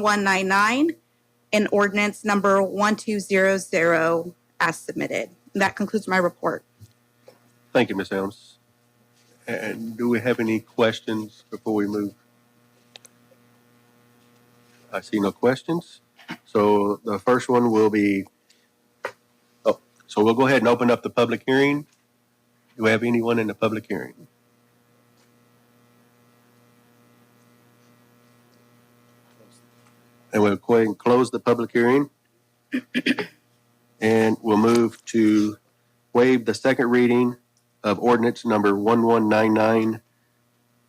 1199 and ordinance number 1200 as submitted. That concludes my report. Thank you, Ms. Helms. And do we have any questions before we move? I see no questions. So the first one will be, so we'll go ahead and open up the public hearing. Do we have anyone in the public hearing? And we'll go ahead and close the public hearing. And we'll move to waive the second reading of ordinance number 1199,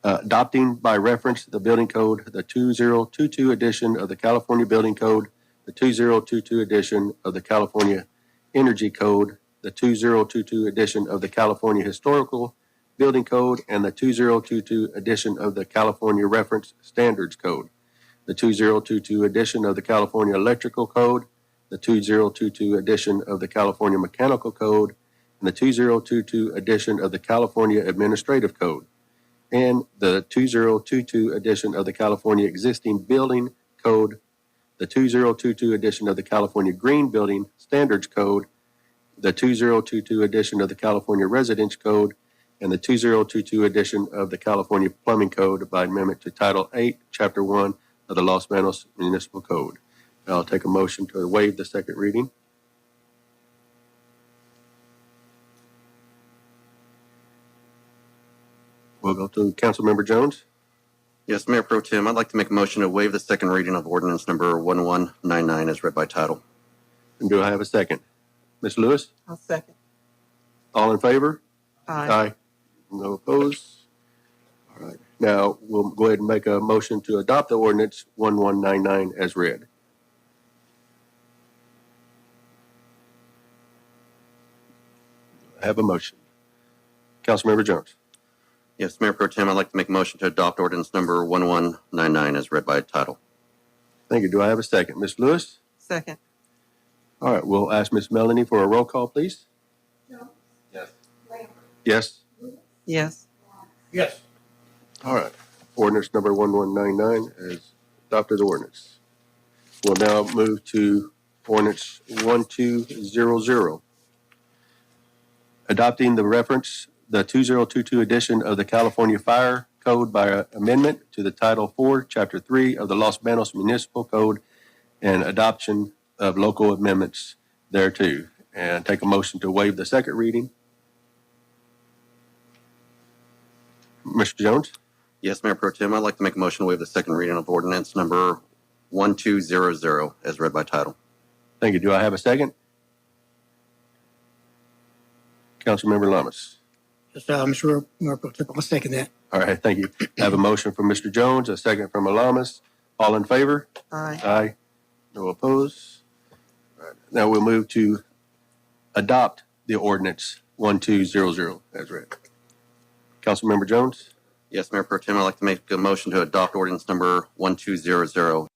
adopting by reference the building code, the 2022 edition of the California Building Code, the 2022 edition of the California Energy Code, the 2022 edition of the California Historical Building Code, and the 2022 edition of the California Reference Standards Code, the 2022 edition of the California Electrical Code, the 2022 edition of the California Mechanical Code, and the 2022 edition of the California Administrative Code, and the 2022 edition of the California Existing Building Code, the 2022 edition of the California Green Building Standards Code, the 2022 edition of the California Residence Code, and the 2022 edition of the California Plumbing Code by amendment to Title 8, Chapter 1 of the Los Banos Municipal Code. I'll take a motion to waive the second reading. We'll go to Councilmember Jones. Yes, Mayor Pro Tem, I'd like to make a motion to waive the second reading of ordinance number 1199 as read by title. And do I have a second? Ms. Lewis? I'll second. All in favor? Aye. No opposed? All right. Now, we'll go ahead and make a motion to adopt the ordinance 1199 as read. I have a motion. Councilmember Jones. Yes, Mayor Pro Tem, I'd like to make a motion to adopt ordinance number 1199 as read by title. Thank you. Do I have a second? Ms. Lewis? Second. All right. We'll ask Ms. Melanie for a roll call, please. No. Yes. Yes. Yes. Yes. All right. Ordinance number 1199 is adopted ordinance. We'll now move to ordinance 1200. Adopting the reference, the 2022 edition of the California Fire Code by amendment to the Title 4, Chapter 3 of the Los Banos Municipal Code and adoption of local amendments thereto. And take a motion to waive the second reading. Mr. Jones? Yes, Mayor Pro Tem, I'd like to make a motion to waive the second reading of ordinance number 1200 as read by title. Thank you. Do I have a second? Councilmember Lamas. Yes, Mr. Mayor Pro Tem, I'll second that. All right, thank you. I have a motion from Mr. Jones, a second from Alamas. All in favor? Aye. Aye. No opposed? All right. Now we'll move to adopt the ordinance 1200 as read. Councilmember Jones? Yes, Mayor Pro Tem, I'd like to make a motion to adopt ordinance number 1200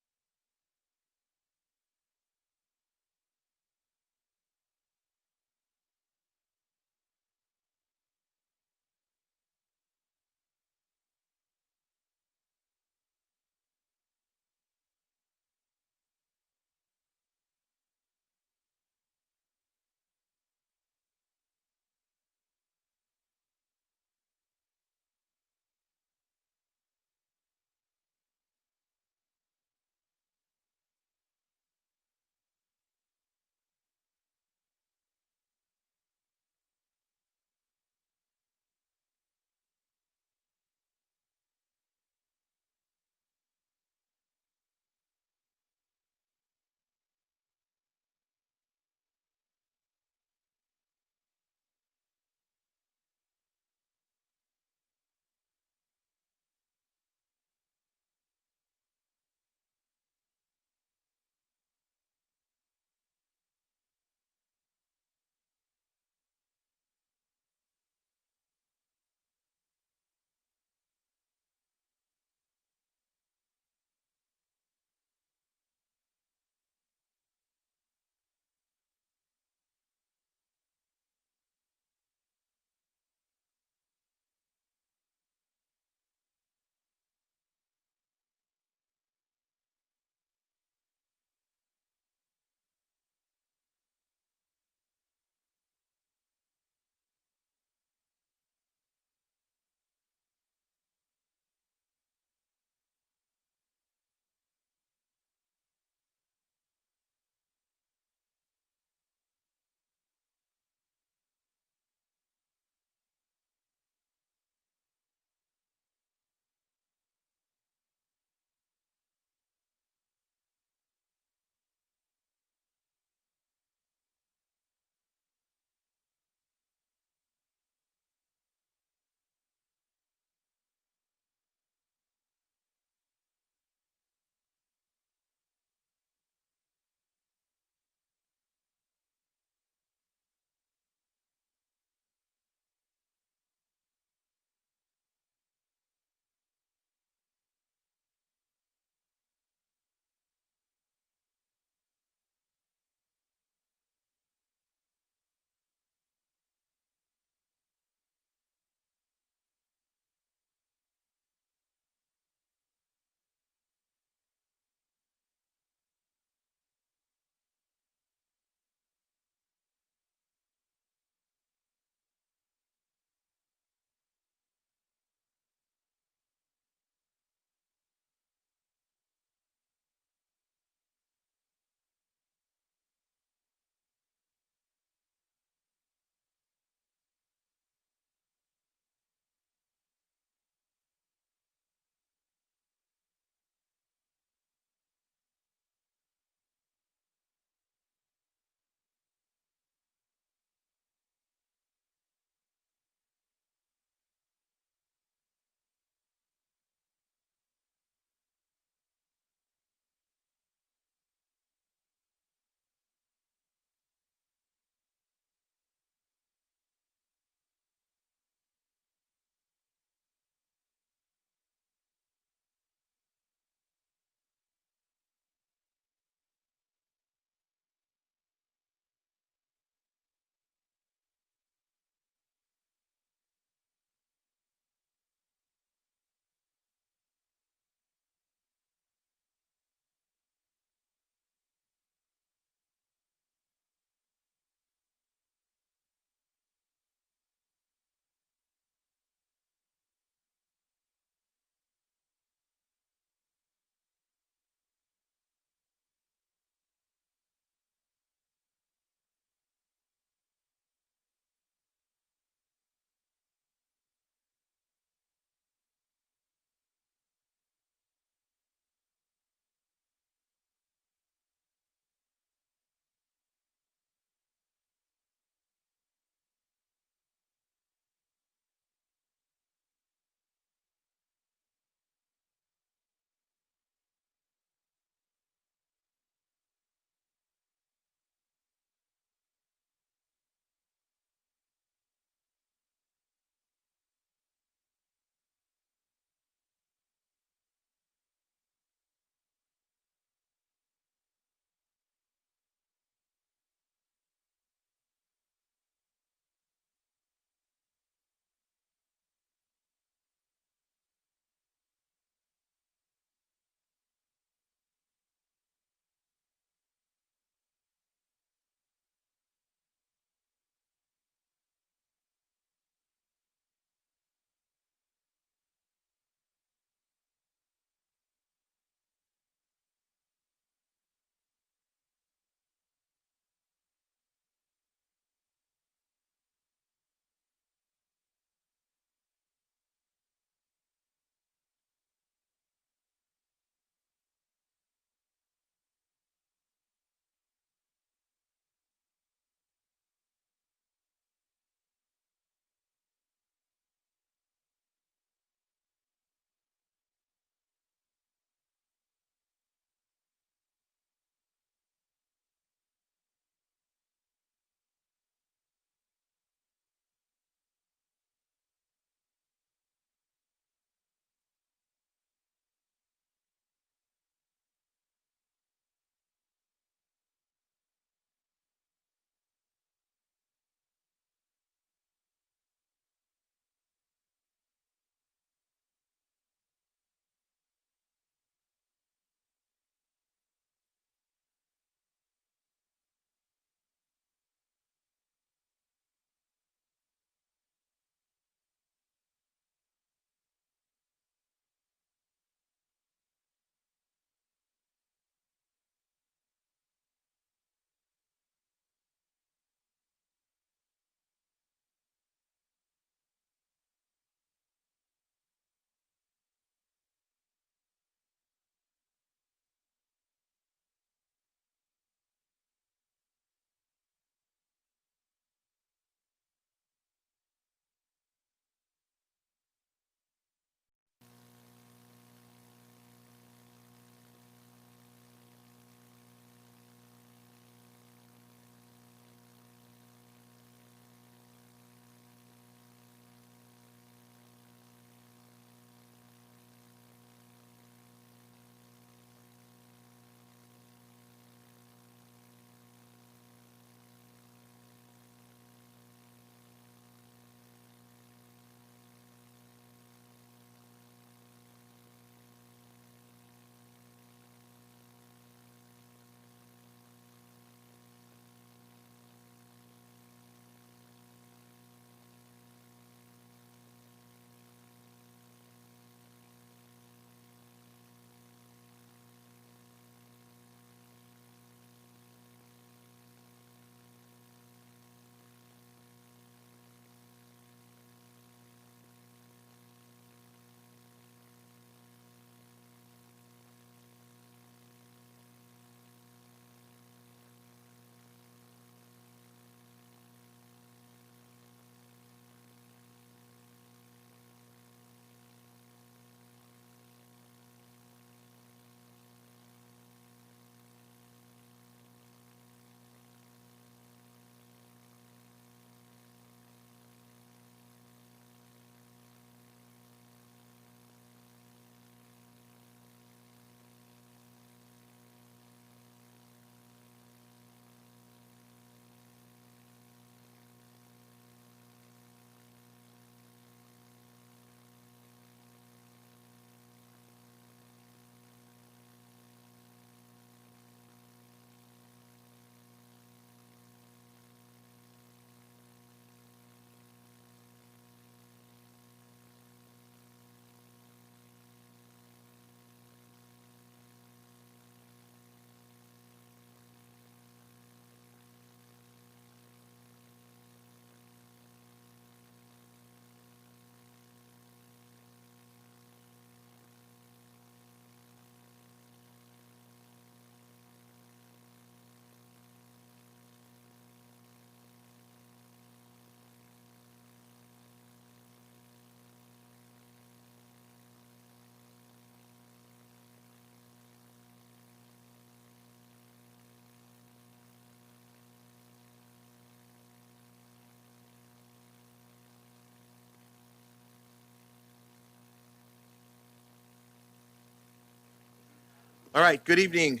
All right, good evening.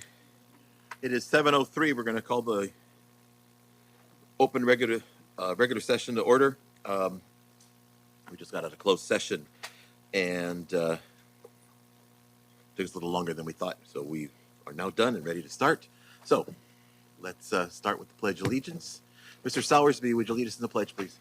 It is 7:03. We're going to call the open regular session to order. We just got out of closed session, and took us a little longer than we thought. So we are now done and ready to start. So let's start with the Pledge of Allegiance. Mr. Sowersby, would you lead us in the pledge, please?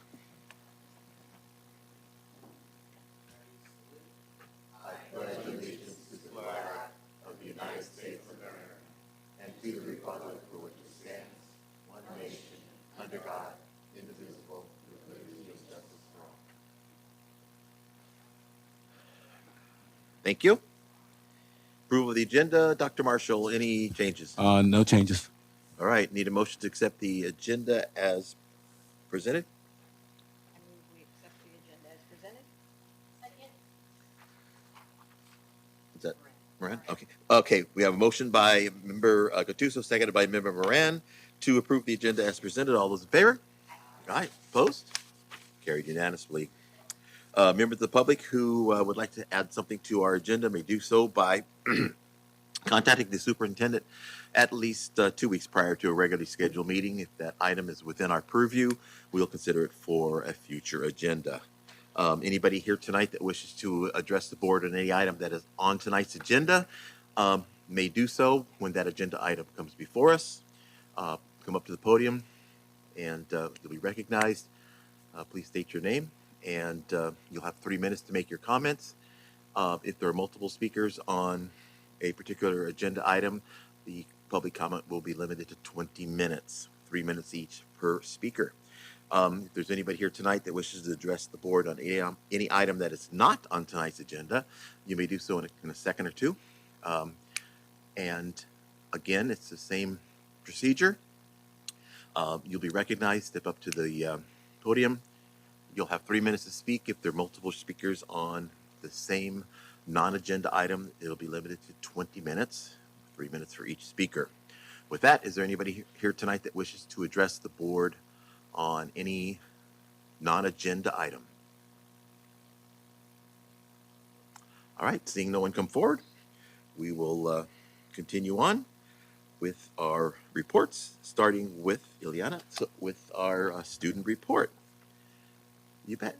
Thank you. Approval of the agenda. Dr. Marshall, any changes? No changes. All right, need a motion to accept the agenda as presented? I move we accept the agenda as presented. Second. Is that Moran? Okay. Okay, we have a motion by member Gattuso, seconded by member Moran to approve the agenda as presented. All those in favor? All right, opposed? Carried unanimously. Members of the public who would like to add something to our agenda may do so by contacting the superintendent at least 2 weeks prior to a regularly scheduled meeting. If that item is within our purview, we'll consider it for a future agenda. Anybody here tonight that wishes to address the board on any item that is on tonight's agenda may do so when that agenda item comes before us. Come up to the podium and you'll be recognized. Please state your name, and you'll have 3 minutes to make your comments. If there are multiple speakers on a particular agenda item, the public comment will be limited to 20 minutes, 3 minutes each per speaker. If there's anybody here tonight that wishes to address the board on any item that is not on tonight's agenda, you may do so in a second or two. And again, it's the same procedure. You'll be recognized, step up to the podium. You'll have 3 minutes to speak. If there are multiple speakers on the same non-agenda item, it'll be limited to 20 minutes, 3 minutes for each speaker. With that, is there anybody here tonight that wishes to address the board on any non-agenda item? All right, seeing no one come forward, we will continue on with our reports, starting with Ileana, with our student report. You bet.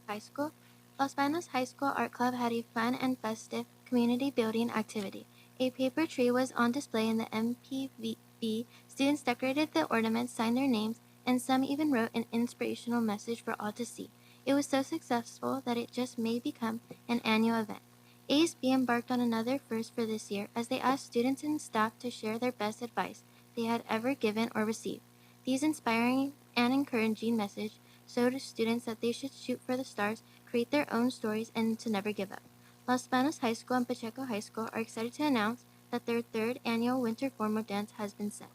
High School. Los Banos High School Art Club had a fun and festive community building activity. A paper tree was on display in the MPV. Students decorated the ornaments, signed their names, and some even wrote an inspirational message for all to see. It was so successful that it just may become an annual event. ASB embarked on another first for this year as they asked students and staff to share their best advice they had ever given or received. These inspiring and encouraging messages showed students that they should shoot for the stars, create their own stories, and to never give up. Los Banos High School and Pacheco High School are excited to announce that their third annual winter formal dance has been set.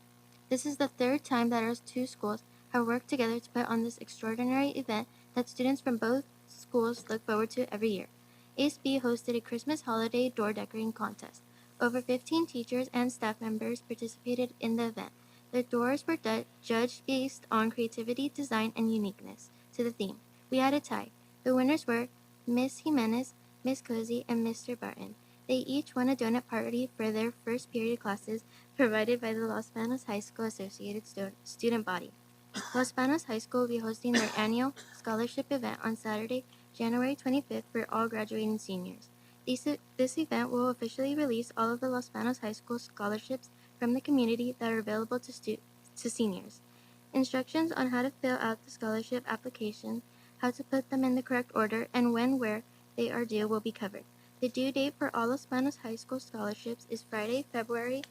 This is the third time that our two schools have worked together to put on this extraordinary event that students from both schools look forward to every year. ASB hosted a Christmas holiday door decorating contest. Over 15 teachers and staff members participated in the event. The doors were judged based on creativity, design, and uniqueness to the theme. We had a tie. The winners were Miss Jimenez, Miss Cozy, and Mr. Barton. They each won a donut party for their first period classes provided by the Los Banos High School Associated Student Body. Los Banos High School will be hosting their annual scholarship event on Saturday, January 25th for all graduating seniors. This event will officially release all of the Los Banos High School scholarships from the community that are available to seniors. Instructions on how to fill out the scholarship application, how to put them in the correct order, and where they are due will be covered. The due date for all Los Banos High School scholarships is Friday, February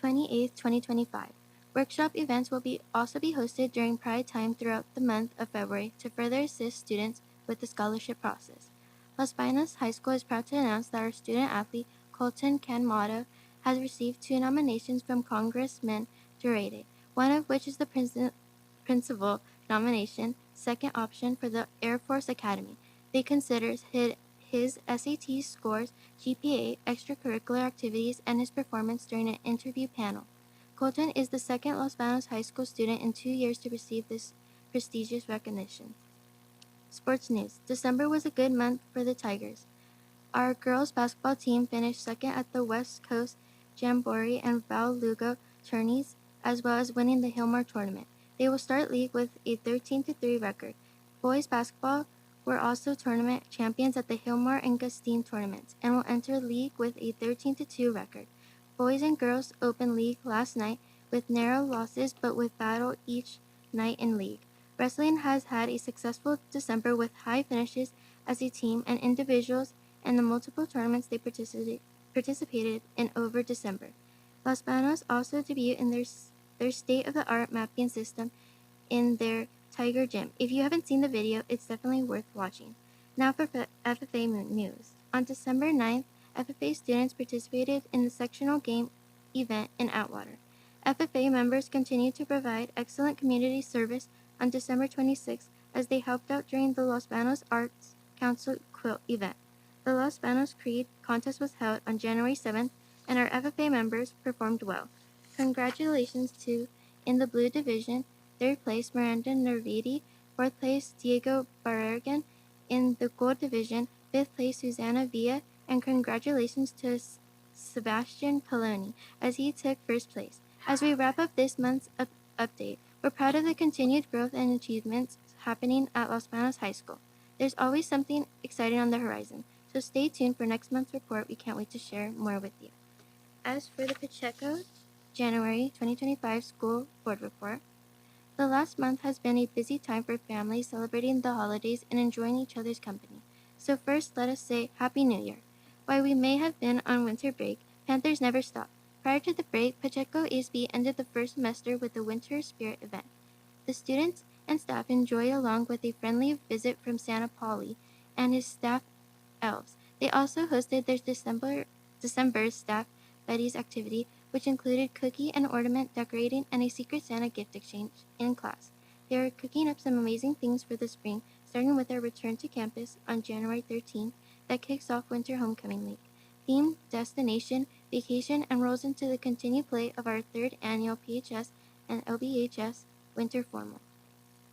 28th, 2025. Workshop events will also be hosted during Pride Time throughout the month of February to further assist students with the scholarship process. Los Banos High School is proud to announce that our student athlete, Colton Canmato, has received 2 nominations from Congressman Durade, one of which is the principal nomination, second option for the Air Force Academy. They consider his SAT scores, GPA, extracurricular activities, and his performance during an interview panel. Colton is the second Los Banos High School student in 2 years to receive this prestigious recognition. Sports news. December was a good month for the Tigers. Our girls basketball team finished second at the West Coast Jamboree and Val Lugo tourneys, as well as winning the Hillmore tournament. They will start league with a 13-3 record. Boys basketball were also tournament champions at the Hillmore and Gustine tournaments and will enter league with a 13-2 record. Boys and girls opened league last night with narrow losses but with battle each night in league. Wrestling has had a successful December with high finishes as a team and individuals in the multiple tournaments they participated in over December. Los Banos also debuted in their state-of-the-art mapping system in their Tiger Gym. If you haven't seen the video, it's definitely worth watching. Now for FFA news. On December 9th, FFA students participated in the sectional game event in Atwater. FFA members continued to provide excellent community service on December 26th as they helped out during the Los Banos Arts Council quilt event. The Los Banos Creed contest was held on January 7th, and our FFA members performed well. Congratulations to, in the blue division, third place Miranda Nervidi, fourth place Diego Barragan, in the gold division, fifth place Susana Villa, and congratulations to Sebastian Poloni as he took first place. As we wrap up this month's update, we're proud of the continued growth and achievements happening at Los Banos High School. There's always something exciting on the horizon, so stay tuned for next month's report. We can't wait to share more with you. As for the Pacheco January 2025 School Board Report, the last month has been a busy time for families celebrating the holidays and enjoying each other's company. So first, let us say Happy New Year. While we may have been on winter break, Panthers never stop. Prior to the break, Pacheco ASB ended the first semester with the Winter Spirit event. The students and staff enjoyed along with a friendly visit from Santa Pauli and his staff elves. They also hosted their December staff buddies activity, which included cookie and ornament decorating and a Secret Santa gift exchange in class. They are cooking up some amazing things for the spring, starting with our return to campus on January 13th that kicks off Winter Homecoming Week. Theme, destination, vacation, and rolls into the continued play of our third annual PHS and LBHS Winter Formal.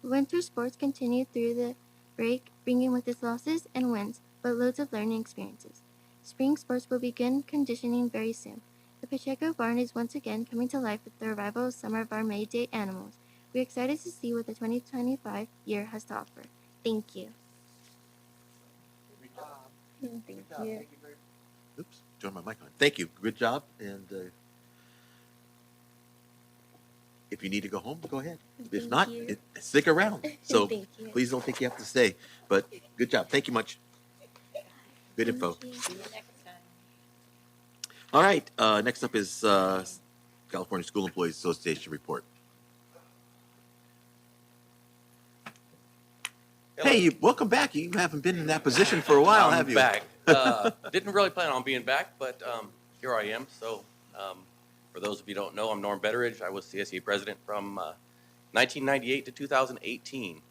Winter sports continued through the break, bringing with its losses and wins, but loads of learning experiences. Spring sports will begin conditioning very soon. The Pacheco Barn is once again coming to life with the arrival of some of our May Day animals. We're excited to see what the 2025 year has to offer. Thank you. Thank you. Oops, turn my mic on. Thank you. Good job. And if you need to go home, go ahead. If Thank not, you. stick around. So Thank you. please don't think you have to stay. But good job. Thank you much. Good info. Thank you. See you next time. All right. Next up is California School Employees Association report. Hey, welcome back. You haven't been in that position for a while, I'm have you? back. Didn't really plan on being back, but here I am. So, for those of you who don't know, I'm Norm Betteridge. I was CSE president from 1998 to 2018.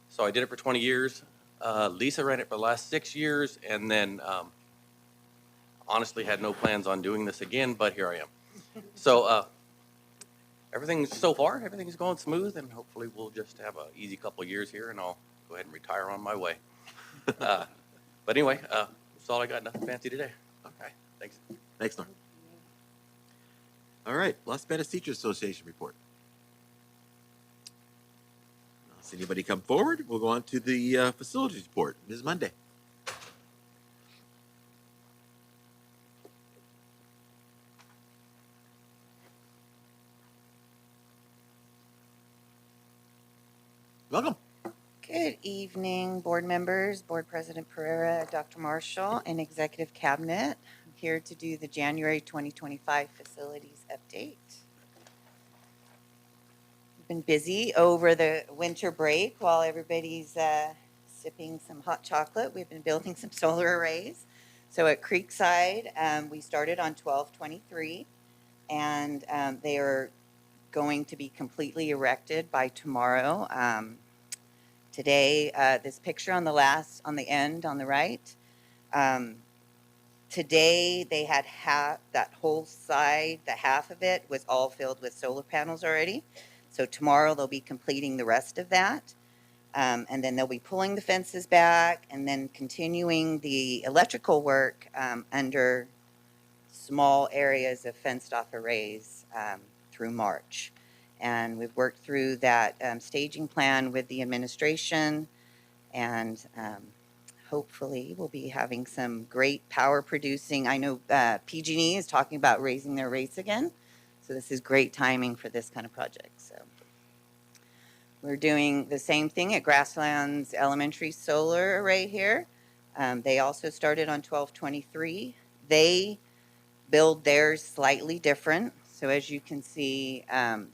So I did it for 20 years. Lisa ran it for the last 6 years, and then honestly had no plans on doing this again, but here I am. So everything's going smooth, and hopefully we'll just have an easy couple of years here, and I'll go ahead and retire on my way. But anyway, that's all I got. Nothing fancy today. Okay, thanks. Thanks, Norm. All right. Las Vegas Teachers Association report. Does anybody come forward? We'll go on to the facilities report. Ms. Monday. Welcome. Good evening, board members, Board President Pereira, Dr. Marshall, and Executive Cabinet. I'm here to do the January 2025 facilities update. We've been busy over the winter break while everybody's sipping some hot chocolate. We've been building some solar arrays. So at Creekside, we started on 12/23, and they are going to be completely erected by tomorrow. Today, this picture on the end on the right, today they had that whole side, the half of it was all filled with solar panels already. So tomorrow they'll be completing the rest of that. And then they'll be pulling the fences back and then continuing the electrical work under small areas of fenced off arrays through March. And we've worked through that staging plan with the administration, and hopefully we'll be having some great power producing. I know PG&E is talking about raising their rates again, so this is great timing for this kind of project. So we're doing the same thing at Grasslands Elementary Solar Array here. They also started on 12/23. They build theirs slightly different. So as you can see,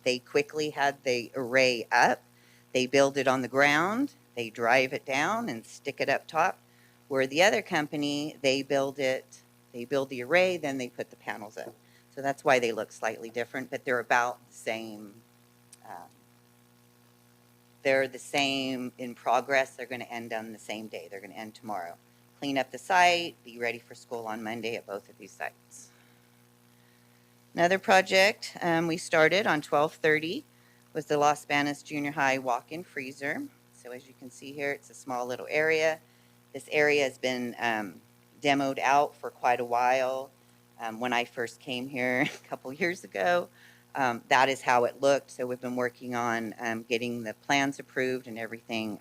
they quickly had the array up. They build it on the ground, they drive it down and stick it up top. Where the other company, they build the array, then they put the panels up. So that's why they look slightly different, but they're about the same. They're the same in progress. They're going to end on the same day. They're going to end tomorrow. Clean up the site, be ready for school on Monday at both of these sites. Another project we started on 12/30 was the Los Banos Junior High walk-in freezer. So as you can see here, it's a small little area. This area has been demoed out for quite a while. When I first came here a couple years ago, that is how it looked. So we've been working on getting the plans approved and everything.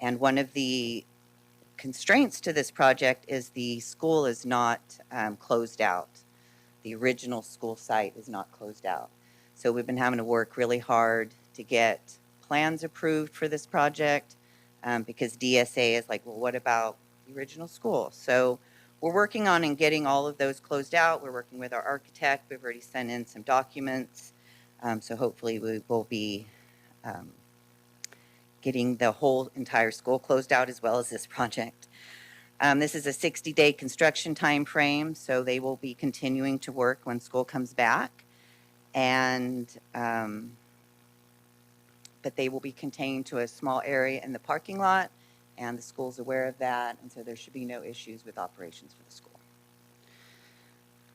And one of the constraints to this project is the school is not closed out. The original school site is not closed out. So we've been having to work really hard to get plans approved for this project because DSA is like, well, what about the original school? So we're working on and getting all of those closed out. We're working with our architect. We've already sent in some documents. So hopefully we will be getting the whole entire school closed out as well as this project. This is a 60-day construction time frame, so they will be continuing to work when school comes back. And but they will be contained to a small area in the parking lot, and the school's aware of that, and so there should be no issues with operations for the school.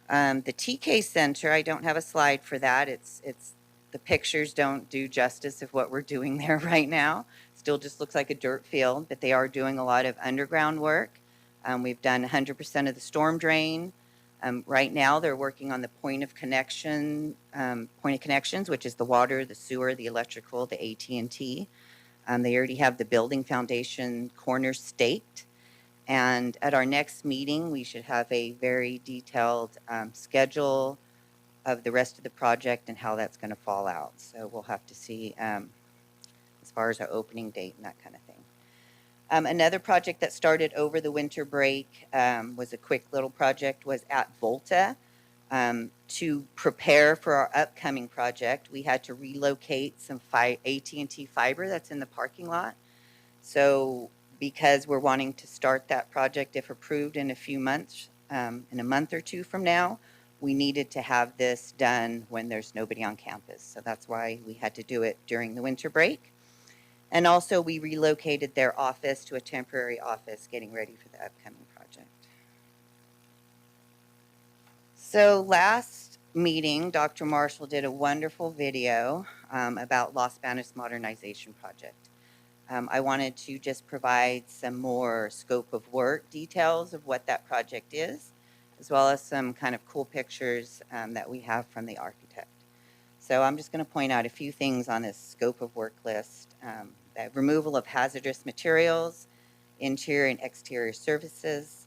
The TK Center, I don't have a slide for that. It's the pictures don't do justice of what we're doing there right now. Still just looks like a dirt field, but they are doing a lot of underground work. We've done 100% of the storm drain. Right now, they're working on the point of connections, which is the water, the sewer, the electrical, the AT&T. They already have the building foundation corners staked. And at our next meeting, we should have a very detailed schedule of the rest of the project and how that's going to fall out. So we'll have to see as far as our opening date and that kind of thing. Another project that started over the winter break was a quick little project, was at Volta. To prepare for our upcoming project, we had to relocate some AT&T fiber that's in the parking lot. So because we're wanting to start that project, if approved, in a few months, in a month or two from now, we needed to have this done when there's nobody on campus. So that's why we had to do it during the winter break. And also we relocated their office to a temporary office, getting ready for the upcoming project. So last meeting, Dr. Marshall did a wonderful video about Los Banos Modernization Project. I wanted to just provide some more scope of work details of what that project is, as well as some kind of cool pictures that we have from the architect. So I'm just going to point out a few things on this scope of work list. The removal of hazardous materials, interior and exterior services,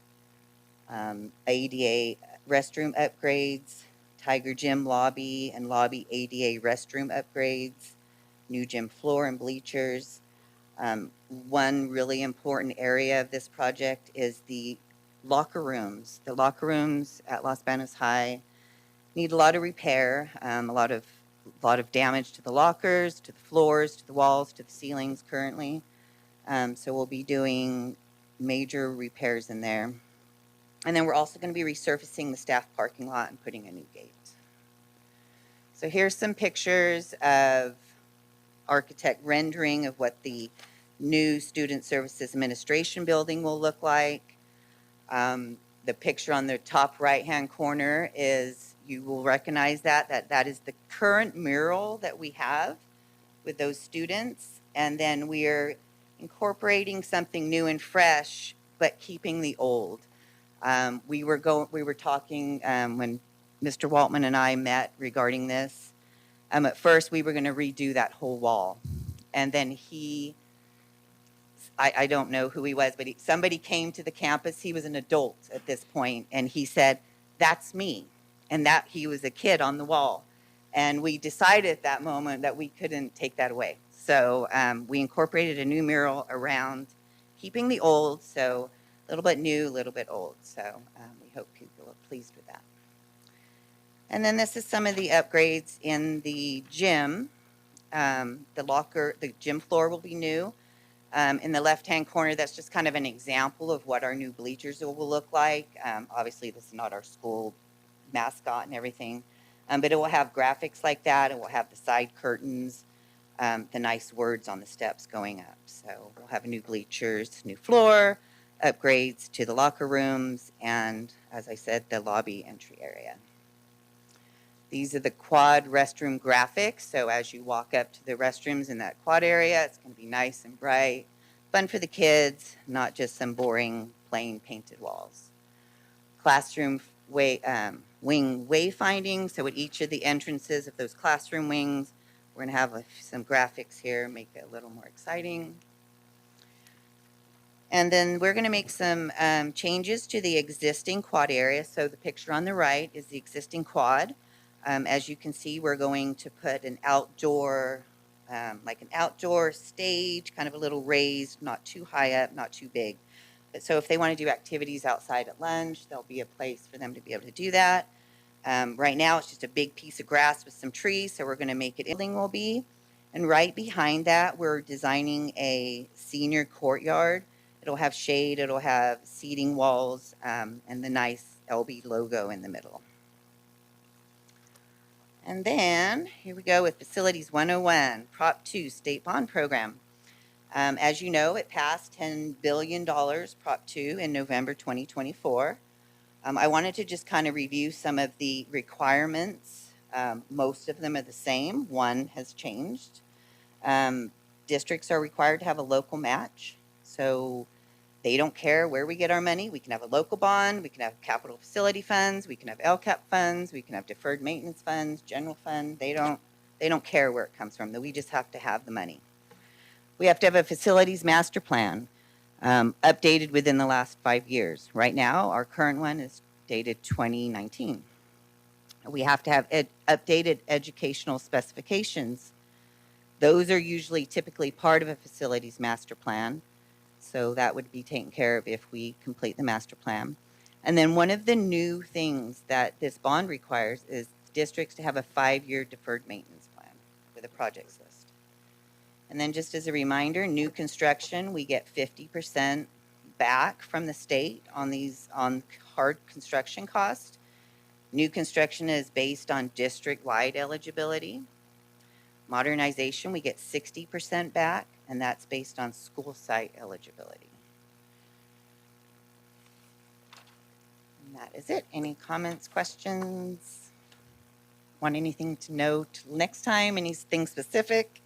ADA restroom upgrades, Tiger Gym lobby and lobby ADA restroom upgrades, new gym floor and bleachers. One really important area of this project is the locker rooms. The locker rooms at Los Banos High need a lot of repair, a lot of damage to the lockers, to the floors, to the walls, to the ceilings currently. So we'll be doing major repairs in there. And then we're also going to be resurfacing the staff parking lot and putting a new gate. So here's some pictures of architect rendering of what the new Student Services Administration building will look like. The picture on the top right-hand corner is, you will recognize that is the current mural that we have with those students. And then we're incorporating something new and fresh, but keeping the old. We were talking when Mr. Waltman and I met regarding this. At first, we were going to redo that whole wall, and then I don't know who he was, but somebody came to the campus. He was an adult at this point, and he said, "That's me," and that he was a kid on the wall. And we decided at that moment that we couldn't take that away. So we incorporated a new mural around keeping the old, so a little bit new, a little bit old. So we hope people are pleased with that. And then this is some of the upgrades in the gym. The gym floor will be new. In the left-hand corner, that's just kind of an example of what our new bleachers will look like. Obviously, this is not our school mascot and everything, but it will have graphics like that. It will have the side curtains, the nice words on the steps going up. So we'll have new bleachers, new floor, upgrades to the locker rooms, and, as I said, the lobby entry area. These are the quad restroom graphics. So as you walk up to the restrooms in that quad area, it's going to be nice and bright, fun for the kids, not just some boring, plain painted walls. Classroom wing wayfinding. So at each of the entrances of those classroom wings, we're going to have some graphics here, make it a little more exciting. And then we're going to make some changes to the existing quad area. So the picture on the right is the existing quad. As you can see, we're going to put an outdoor, like an outdoor stage, kind of a little raised, not too high up, not too big. But so if they want to do activities outside at lunch, there'll be a place for them to be able to do that. Right now, it's just a big piece of grass with some trees, so we're going to make it building will be. And right behind that, we're designing a senior courtyard. It'll have shade, it'll have seating walls, and the nice LB logo in the middle. And then here we go with Facilities 101, Prop 2 State Bond Program. As you know, it passed $10 billion, Prop 2, in November 2024. I wanted to just kind of review some of the requirements. Most of them are the same. One has changed. Districts are required to have a local match. So they don't care where we get our money. We can have a local bond, we can have capital facility funds, we can have LCAP funds, we can have deferred maintenance funds, general fund. They don't care where it comes from. We just have to have the money. We have to have a facilities master plan, updated within the last 5 years. Right now, our current one is dated 2019. We have to have updated educational specifications. Those are usually typically part of a facilities master plan. So that would be taken care of if we complete the master plan. And then one of the new things that this bond requires is districts to have a 5-year deferred maintenance plan with a projects list. And then just as a reminder, new construction, we get 50% back from the state on hard construction cost. New construction is based on district-wide eligibility. Modernization, we get 60% back, and that's based on school site eligibility. And that is it. Any comments, questions? Want anything to note next time? Anything specific?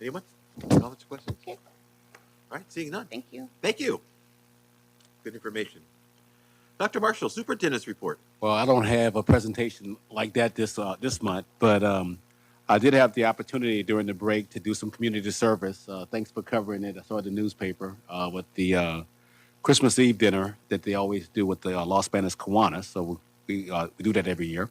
Anyone? Comments or questions? Okay. All right, seeing none. Thank you. Thank you. Good information. Dr. Marshall, Superintendent's report. Well, I don't have a presentation like that this month, but I did have the opportunity during the break to do some community service. Thanks for covering it. I saw the newspaper with the Christmas Eve dinner that they always do with the Los Banos Kiwanis. So we do that every year.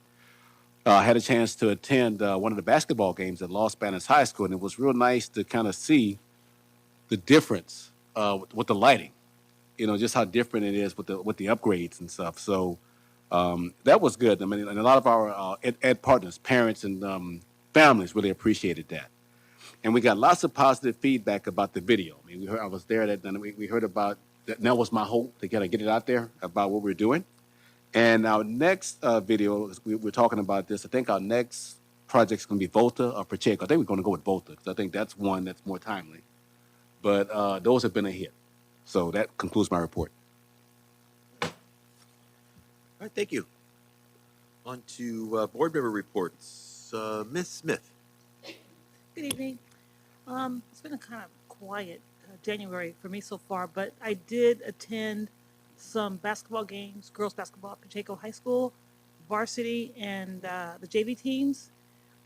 I had a chance to attend one of the basketball games at Los Banos High School, and it was real nice to kind of see the difference with the lighting. You know, just how different it is with the upgrades and stuff. So that was good. I mean, and a lot of our ed partners, parents and families really appreciated that. And we got lots of positive feedback about the video. I mean, I was there, and we heard about that. And that was my hope to kind of get it out there about what we're doing. And our next video, we're talking about this. I think our next project is going to be Volta or Pacheco. I think we're going to go with Volta because I think that's one that's more timely. But those have been a hit. So that concludes my report. All right, thank you. On to board member reports. Ms. Smith. Good evening. It's been a kind of quiet January for me so far, but I did attend some basketball games, girls basketball at Pacheco High School, varsity and the JV teams.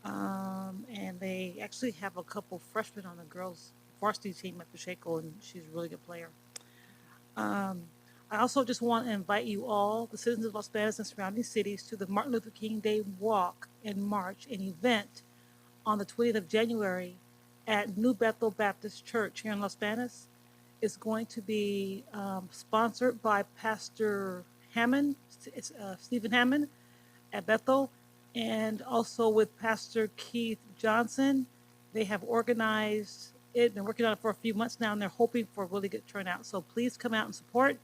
And they actually have a couple freshmen on the girls varsity team at Pacheco, and she's a really good player. Um, I also just want to invite you all, the citizens of Los Banos and surrounding cities, to the Martin Luther King Day Walk in March, an event on the 20th of January at New Bethel Baptist Church here in Los Banos. It's going to be sponsored by Pastor Hammond, Stephen Hammond at Bethel, and also with Pastor Keith Johnson. They have organized it, been working on it for a few months now, and they're hoping for a really good turnout. So please come out and support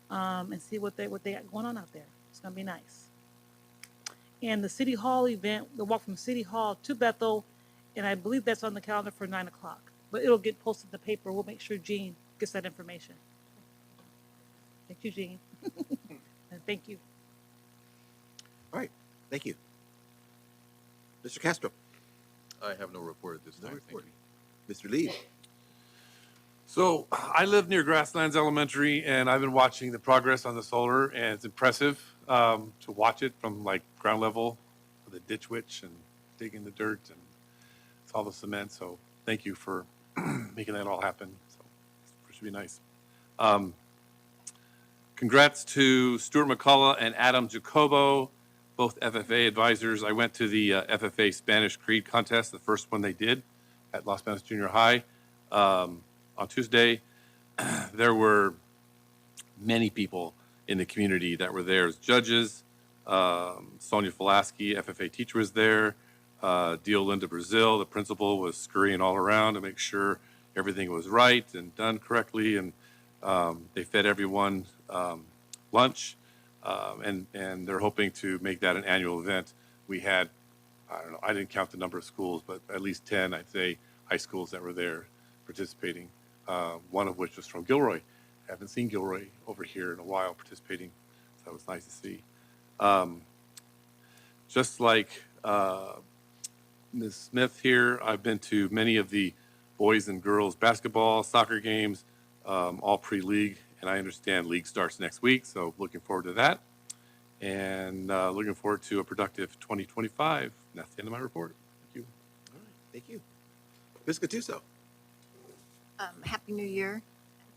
and see what they got going on out there. It's going to be nice. And the City Hall event, the walk from City Hall to Bethel, and I believe that's on the calendar for 9 o'clock. But it'll get posted in the paper. We'll make sure Jean gets that information. Thank you, Jean. And thank you. All right, thank you. Mr. Castro. I have no report at this time. Thank you. Mr. Lee. So I live near Grasslands Elementary, and I've been watching the progress on the solar, and it's impressive to watch it from like ground level with a ditch witch and digging the dirt and it's all the cement. So thank you for making that all happen. So it should be nice. Congrats to Stuart McCullough and Adam Jacobo, both FFA advisors. I went to the FFA Spanish Creed contest, the first one they did at Los Banos Junior High on Tuesday. There were many people in the community that were there as judges. Sonia Fulaski, FFA teacher, was there. Dio Linda Brazil, the principal, was scurrying all around to make sure everything was right and done correctly. And they fed everyone lunch, and they're hoping to make that an annual event. We had, I don't know, I didn't count the number of schools, but at least 10, I'd say, high schools that were there participating, one of which was from Gilroy. I haven't seen Gilroy over here in a while participating, so it was nice to see. Just like Ms. Smith here, I've been to many of the boys and girls basketball, soccer games, all pre-league, and I understand league starts next week, so looking forward to that. And looking forward to a productive 2025. And that's the end of my report. Thank you. All right, thank you. Ms. Gattuso. Happy New Year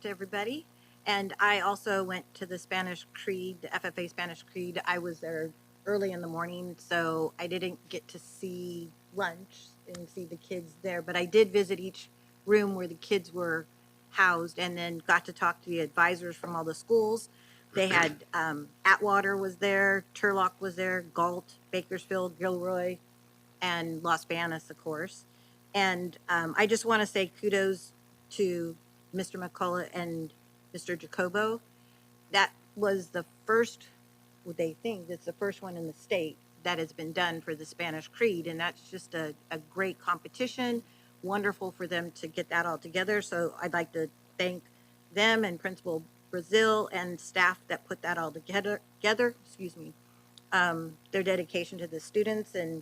to everybody. And I also went to the Spanish Creed, the FFA Spanish Creed. I was there early in the morning, so I didn't get to see lunch and see the kids there, but I did visit each room where the kids were housed and then got to talk to the advisors from all the schools. They had Atwater was there, Turlock was there, Galt, Bakersfield, Gilroy, and Los Banos, of course. And I just want to say kudos to Mr. McCullough and Mr. Jacobo. That was the first, what they think, it's the first one in the state that has been done for the Spanish Creed. And that's just a great competition. Wonderful for them to get that all together. So I'd like to thank them and Principal Brazil and staff that put that all together, excuse me, their dedication to the students. And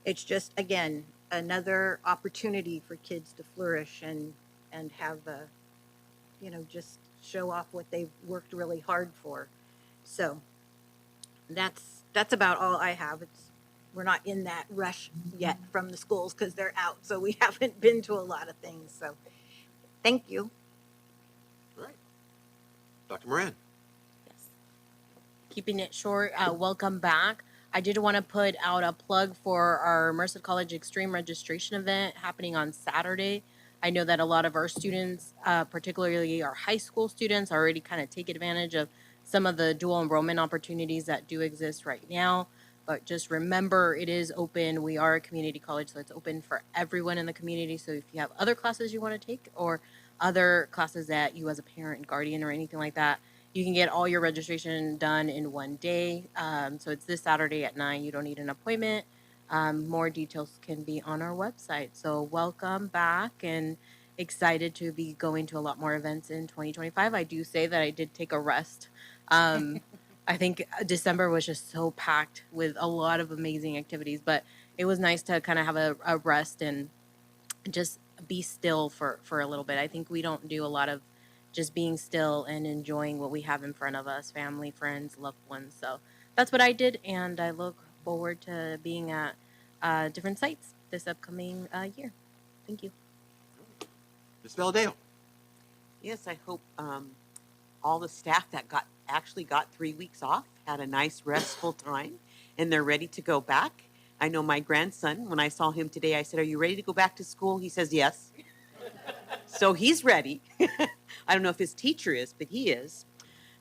it's just, again, another opportunity for kids to flourish and have a, you know, just show off what they've worked really hard for. So that's about all I have. We're not in that rush yet from the schools because they're out, so we haven't been to a lot of things. So thank you. All right. Dr. Moran. Keeping it short, welcome back. I did want to put out a plug for our Merced College Extreme registration event happening on Saturday. I know that a lot of our students, particularly our high school students, already kind of take advantage of some of the dual enrollment opportunities that do exist right now. But just remember, it is open. We are a community college, so it's open for everyone in the community. So if you have other classes you want to take or other classes that you as a parent, guardian, or anything like that, you can get all your registration done in one day. So it's this Saturday at 9. You don't need an appointment. More details can be on our website. So welcome back and excited to be going to a lot more events in 2025. I do say that I did take a rest. I think December was just so packed with a lot of amazing activities, but it was nice to kind of have a rest and just be still for a little bit. I think we don't do a lot of just being still and enjoying what we have in front of us, family, friends, loved ones. So that's what I did, and I look forward to being at different sites this upcoming year. Thank you. Ms. Valadeo. Yes, I hope all the staff that actually got 3 weeks off had a nice restful time and they're ready to go back. I know my grandson, when I saw him today, I said, "Are you ready to go back to school?" He says, "Yes." So he's ready. I don't know if his teacher is, but he is.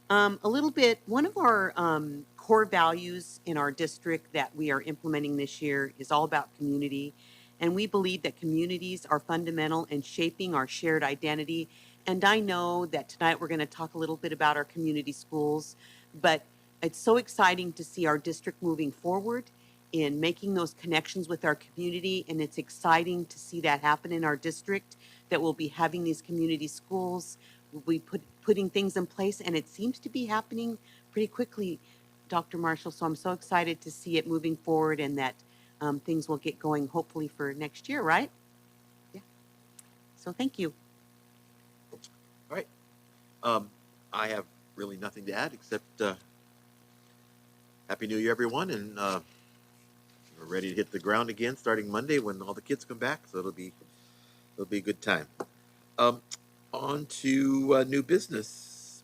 A little bit, one of our core values in our district that we are implementing this year is all about community. And we believe that communities are fundamental in shaping our shared identity. And I know that tonight we're going to talk a little bit about our community schools, but it's so exciting to see our district moving forward in making those connections with our community. And it's exciting to see that happen in our district, that we'll be having these community schools. We'll be putting things in place, and it seems to be happening pretty quickly, Dr. Marshall. So I'm so excited to see it moving forward and that things will get going hopefully for next year, right? Yeah. So thank you. All right. I have really nothing to add except Happy New Year, everyone, and we're ready to hit the ground again starting Monday when all the kids come back. So it'll be a good time. On to new business,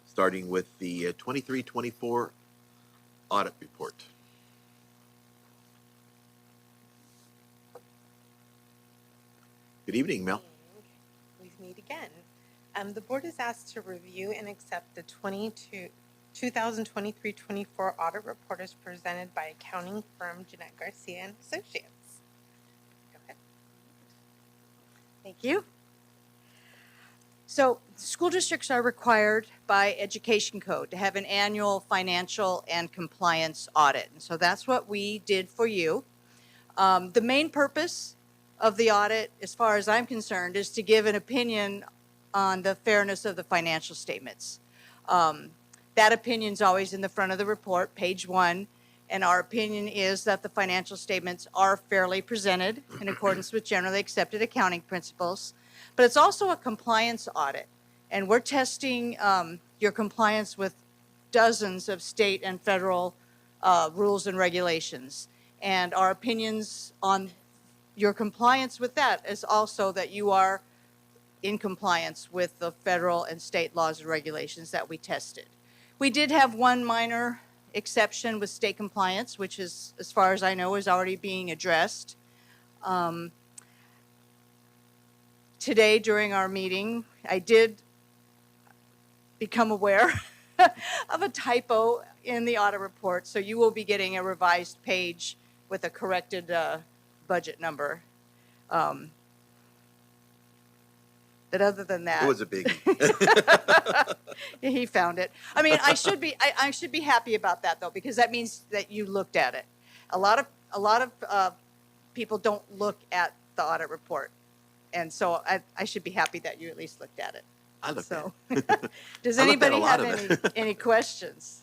starting with the 23-24 audit report. Good evening, Mel. We meet again. The board is asked to review and accept the 2023-24 audit report as presented by accounting firm Jeanette Garcia and Associates. Go ahead. Thank you. So school districts are required by education code to have an annual financial and compliance audit. And so that's what we did for you. The main purpose of the audit, as far as I'm concerned, is to give an opinion on the fairness of the financial statements. That opinion is always in the front of the report, page 1, and our opinion is that the financial statements are fairly presented in accordance with generally accepted accounting principles. But it's also a compliance audit, and we're testing your compliance with dozens of state and federal rules and regulations. And our opinions on your compliance with that is also that you are in compliance with the federal and state laws and regulations that we tested. We did have one minor exception with state compliance, which is, as far as I know, is already being addressed. Today, during our meeting, I did become aware of a typo in the audit report, so you will be getting a revised page with a corrected budget number. But other than that, It was a biggie. he found it. I mean, I should be happy about that though, because that means that you looked at it. A lot of people don't look at the audit report, and so I should be happy that you at least looked at it. I looked So, at it. does I looked at anybody a lot have of it. any questions?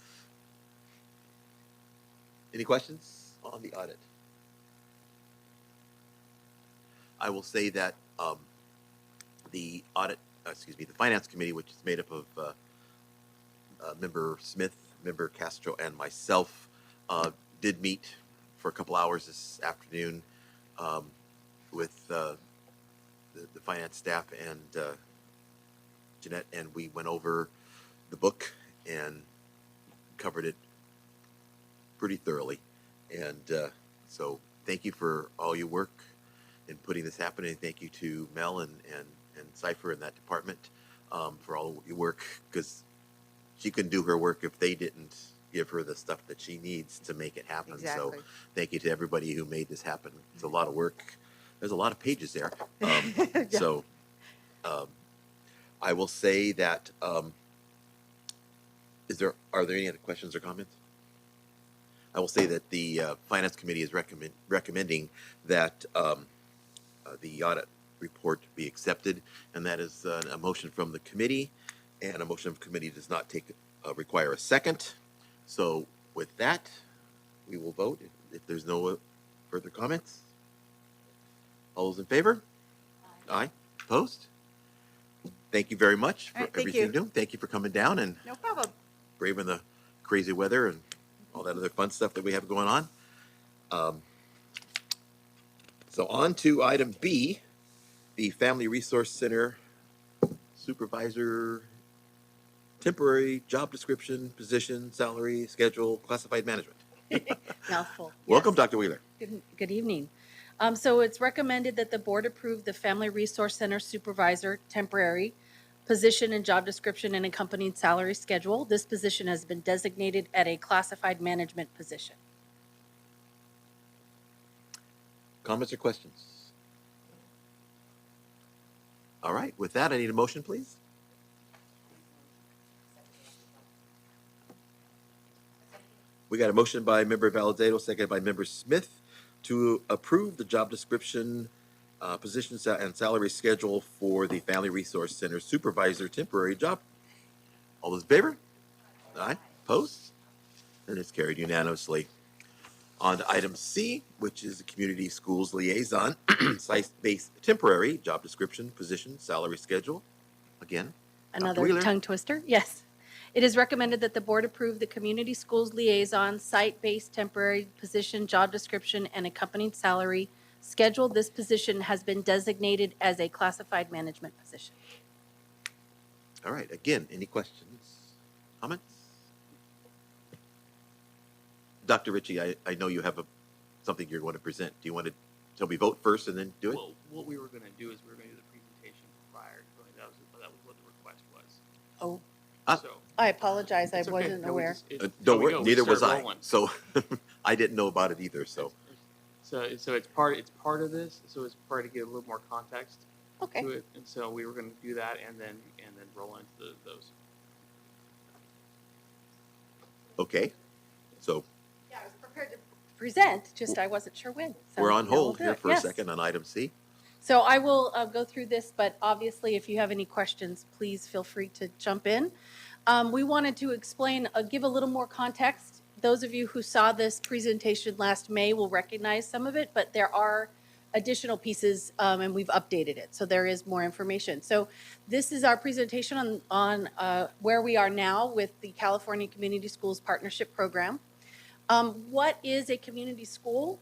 Any questions on the audit? I will say that the finance committee, which is made up of member Smith, member Castro, and myself, did meet for a couple hours this afternoon with the finance staff and Jeanette, and we went over the book and covered it pretty thoroughly. And so thank you for all your work in putting this happen, and thank you to Mel and Cypher in that department for all your work, because she couldn't do her work if they didn't give her the stuff that she needs to make it happen. Exactly. So thank you to everybody who made this happen. It's a lot of work. There's a lot of pages there. Yeah. So I will say that are there any other questions or comments? I will say that the Finance Committee is recommending that the audit report be accepted, and that is a motion from the committee, and a motion of committee does not require a second. So with that, we will vote if there's no further comments. All those in favor? Aye. Opposed? Thank you very much for All right, thank everything you. you're doing. Thank you for coming down and No problem. braving the crazy weather and all that other fun stuff that we have going on. So on to item B, the Family Resource Center Supervisor, temporary job description, position, salary, schedule, classified management. Mouthful. Welcome, Yes. Dr. Wheeler. Good evening. So it's recommended that the board approve the Family Resource Center Supervisor temporary position and job description and accompanying salary schedule. This position has been designated at a classified management position. Comments or questions? All right, with that, I need a motion, please. We got a motion by member Validato, seconded by member Smith to approve the job description, position and salary schedule for the Family Resource Center Supervisor temporary job. All those in favor? Aye. Opposed? And it's carried unanimously. On to item C, which is the Community Schools Liaison, site-based temporary job description, position, salary schedule. Again, Dr. Another Wheeler. tongue twister? Yes. It is recommended that the board approve the Community Schools Liaison, site-based temporary position, job description, and accompanying salary schedule. This position has been designated as a classified management position. All right, again, any questions, comments? Dr. Ritchie, I know you have something you're going to present. Do you want to tell me vote first and then do it? Well, what we were going to do is we were going to do the presentation prior. That was what the request was. Oh, Ah. I apologize. I It's okay. wasn't No, we aware. just- Don't we worry, go. We neither was start I. rolling. So I didn't know about it either, so. So it's part of this. So it's part to get a little more context Okay. to it, and so we were going to do that and then roll into those. Okay, so Yeah, I was prepared to present, just I wasn't sure when. So we're on now we'll hold do here it. for Yes. a second on item C. So I will go through this, but obviously if you have any questions, please feel free to jump in. We wanted to explain, give a little more context. Those of you who saw this presentation last May will recognize some of it, but there are additional pieces and we've updated it. So there is more information. So this is our presentation on where we are now with the California Community Schools Partnership Program. What is a community school?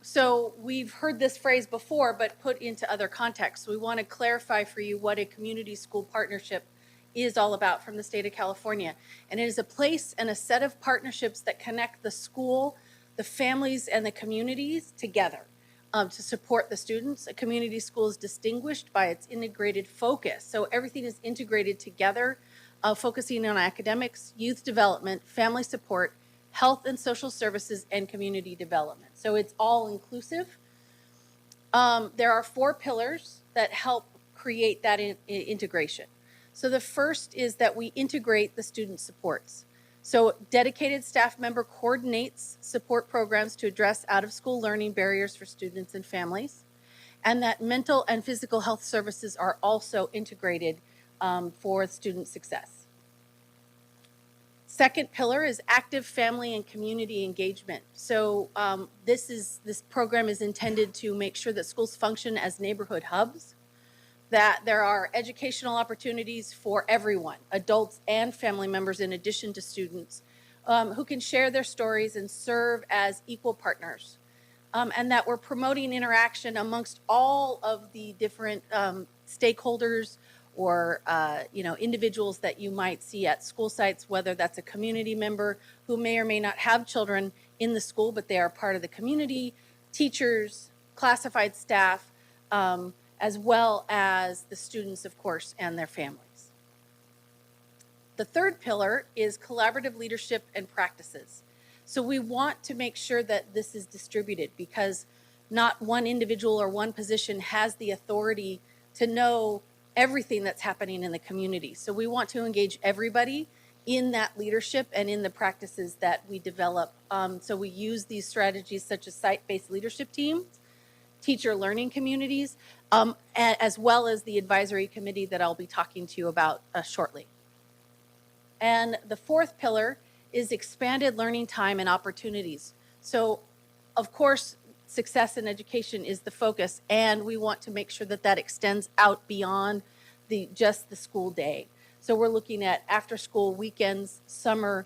So we've heard this phrase before, but put into other contexts. We want to clarify for you what a community school partnership is all about from the state of California. And it is a place and a set of partnerships that connect the school, the families, and the communities together to support the students. A community school is distinguished by its integrated focus. So everything is integrated together, focusing on academics, youth development, family support, health and social services, and community development. So it's all inclusive. There are 4 pillars that help create that integration. So the first is that we integrate the student supports. So dedicated staff member coordinates support programs to address out-of-school learning barriers for students and families, and that mental and physical health services are also integrated for student success. Second pillar is active family and community engagement. So this program is intended to make sure that schools function as neighborhood hubs, that there are educational opportunities for everyone, adults and family members in addition to students, who can share their stories and serve as equal partners. And that we're promoting interaction amongst all of the different stakeholders or individuals that you might see at school sites, whether that's a community member who may or may not have children in the school, but they are part of the community, teachers, classified staff, as well as the students, of course, and their families. The third pillar is collaborative leadership and practices. So we want to make sure that this is distributed because not one individual or one position has the authority to know everything that's happening in the community. So we want to engage everybody in that leadership and in the practices that we develop. So we use these strategies such as site-based leadership teams, teacher learning communities, as well as the advisory committee that I'll be talking to you about shortly. And the fourth pillar is expanded learning time and opportunities. So, of course, success in education is the focus, and we want to make sure that that extends out beyond just the school day. So we're looking at after school, weekends, summer,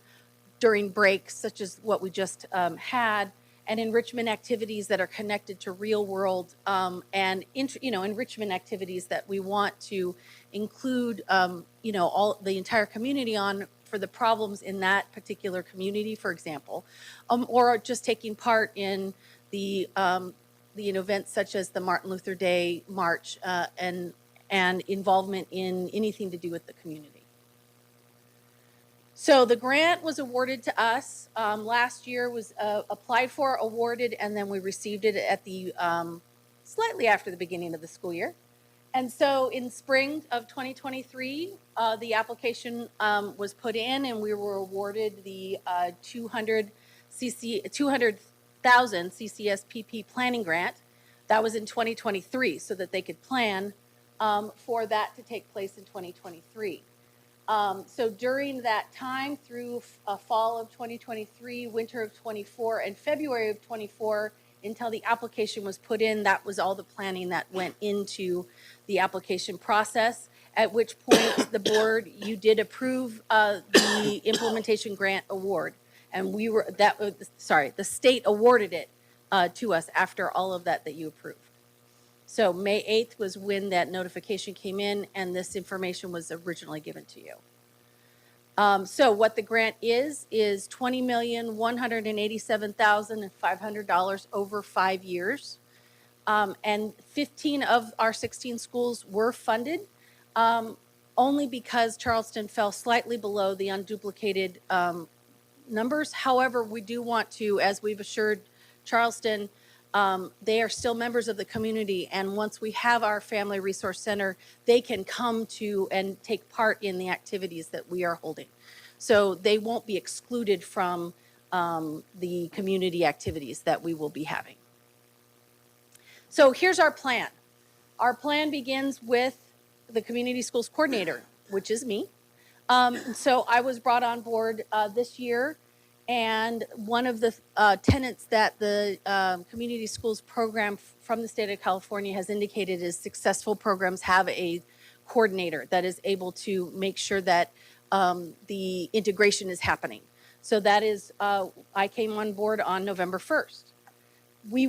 during breaks, such as what we just had, and enrichment activities that are connected to real world and enrichment activities that we want to include all the entire community on for the problems in that particular community, for example, or just taking part in the events such as the Martin Luther Day March and involvement in anything to do with the community. So the grant was awarded to us last year, was applied for, awarded, and then we received it at the slightly after the beginning of the school year. And so in spring of 2023, the application was put in, and we were awarded the 200,000 CCSPP planning grant. That was in 2023, so that they could plan for that to take place in 2023. So during that time, through fall of 2023, winter of 24, and February of 24, until the application was put in, that was all the planning that went into the application process, at which point the board, you did approve the implementation grant award. And the state awarded it to us after all of that you approved. So May 8th was when that notification came in, and this information was originally given to you. So what the grant is $20,187,500 over 5 years. And 15 of our 16 schools were funded, only because Charleston fell slightly below the unduplicated numbers. However, we do want to, as we've assured Charleston, they are still members of the community, and once we have our Family Resource Center, they can come to and take part in the activities that we are holding. So they won't be excluded from the community activities that we will be having. So here's our plan. Our plan begins with the Community Schools Coordinator, which is me. So I was brought on board this year. And one of the tenets that the community schools program from the state of California has indicated is successful programs have a coordinator that is able to make sure that the integration is happening. So that is, I came on board on November 1st. We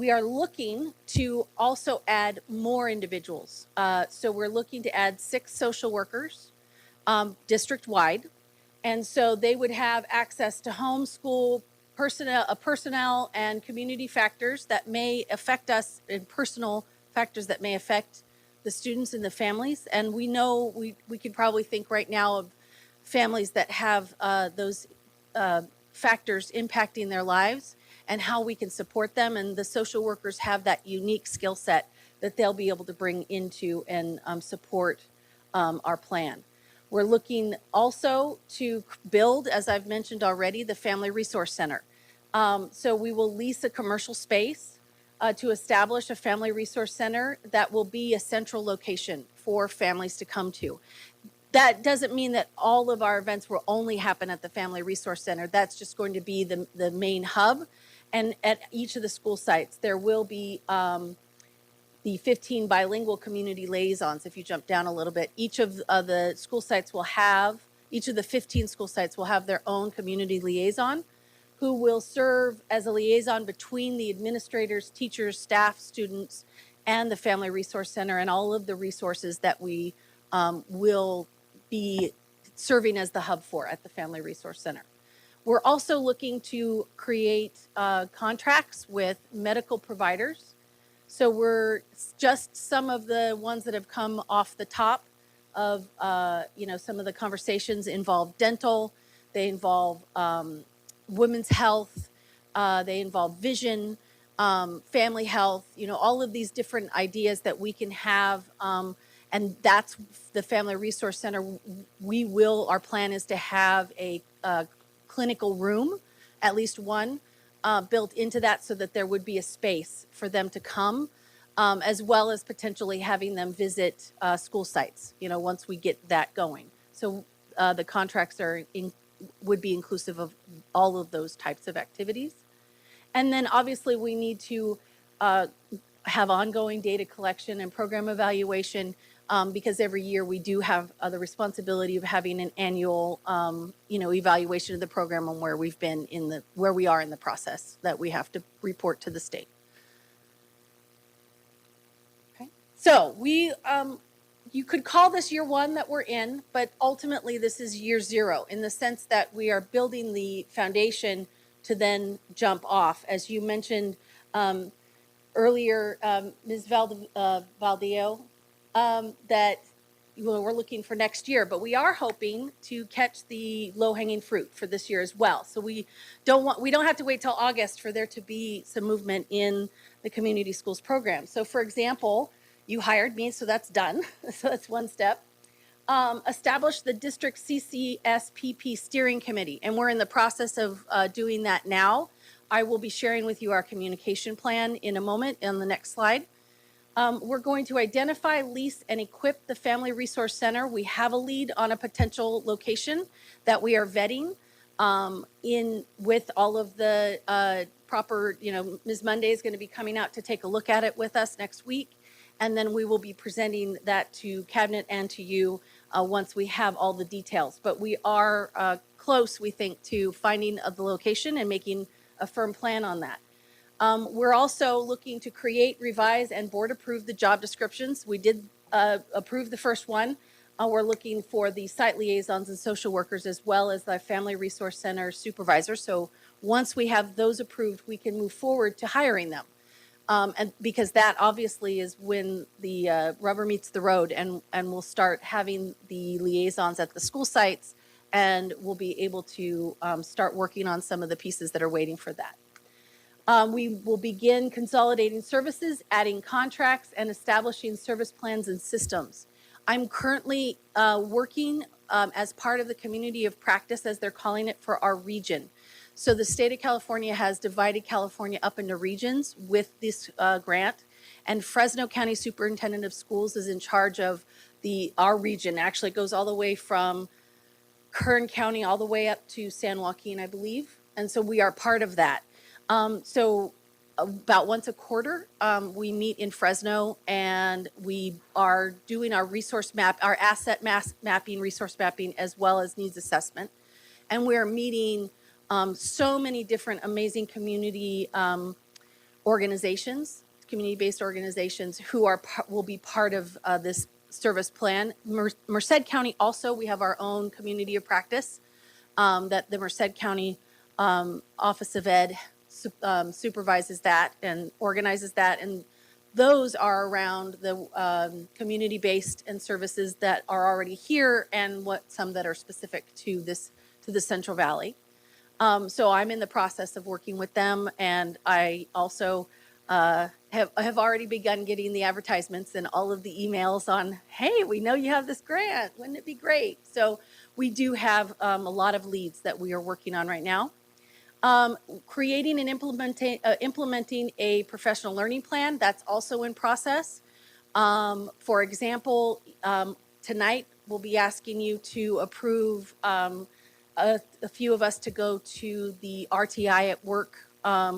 are looking to also add more individuals. So we're looking to add 6 social workers district-wide. And so they would have access to homeschool personnel and community factors that may affect us, and personal factors that may affect the students and the families. And we know we could probably think right now of families that have those factors impacting their lives and how we can support them. And the social workers have that unique skill set that they'll be able to bring into and support our plan. We're looking also to build, as I've mentioned already, the Family Resource Center. So we will lease a commercial space to establish a Family Resource Center that will be a central location for families to come to. That doesn't mean that all of our events will only happen at the Family Resource Center. That's just going to be the main hub. And at each of the school sites, there will be the 15 bilingual community liaisons. If you jump down a little bit, each of the school sites will have, each of the 15 school sites will have their own community liaison who will serve as a liaison between the administrators, teachers, staff, students, and the Family Resource Center and all of the resources that we will be serving as the hub for at the Family Resource Center. We're also looking to create contracts with medical providers. So we're just some of the ones that have come off the top of, some of the conversations involve dental, they involve women's health, they involve vision, family health, all of these different ideas that we can have. And that's the Family Resource Center. Our plan is to have a clinical room, at least one, built into that so that there would be a space for them to come, as well as potentially having them visit school sites, once we get that going. So the contracts would be inclusive of all of those types of activities. And then obviously we need to have ongoing data collection and program evaluation because every year we do have the responsibility of having an annual, evaluation of the program and where we've been where we are in the process that we have to report to the state. Okay. So you could call this year one that we're in, but ultimately this is year zero in the sense that we are building the foundation to then jump off. As you mentioned earlier, Ms. Valdeo, that we're looking for next year, but we are hoping to catch the low-hanging fruit for this year as well. So we don't have to wait till August for there to be some movement in the community schools program. So for example, you hired me, so that's done. So that's one step. Establish the district CCSPP steering committee, and we're in the process of doing that now. I will be sharing with you our communication plan in a moment on the next slide. We're going to identify, lease, and equip the Family Resource Center. We have a lead on a potential location that we are vetting with all of the proper, Ms. Monday is going to be coming out to take a look at it with us next week. And then we will be presenting that to Cabinet and to you once we have all the details. But we are close, we think, to finding the location and making a firm plan on that. We're also looking to create, revise, and board approve the job descriptions. We did approve the first one. We're looking for the site liaisons and social workers as well as the Family Resource Center supervisor. So once we have those approved, we can move forward to hiring them. And because that obviously is when the rubber meets the road, and we'll start having the liaisons at the school sites, and we'll be able to start working on some of the pieces that are waiting for that. We will begin consolidating services, adding contracts, and establishing service plans and systems. I'm currently working as part of the community of practice, as they're calling it, for our region. So the state of California has divided California up into regions with this grant, and Fresno County Superintendent of Schools is in charge of our region. Actually, it goes all the way from Kern County all the way up to San Joaquin, I believe, and so we are part of that. So about once a quarter, we meet in Fresno, and we are doing our our asset mapping, resource mapping, as well as needs assessment. And we're meeting so many different amazing community organizations, community-based organizations who will be part of this service plan. Merced County also, we have our own community of practice that the Merced County Office of Ed supervises that and organizes that, and those are around the community-based and services that are already here, and some that are specific to the Central Valley. So I'm in the process of working with them, and I also have already begun getting the advertisements and all of the emails on, hey, we know you have this grant, wouldn't it be great? So we do have a lot of leads that we are working on right now. Creating and implementing a professional learning plan, that's also in process. For example, tonight we'll be asking you to approve a few of us to go to the RTI at work,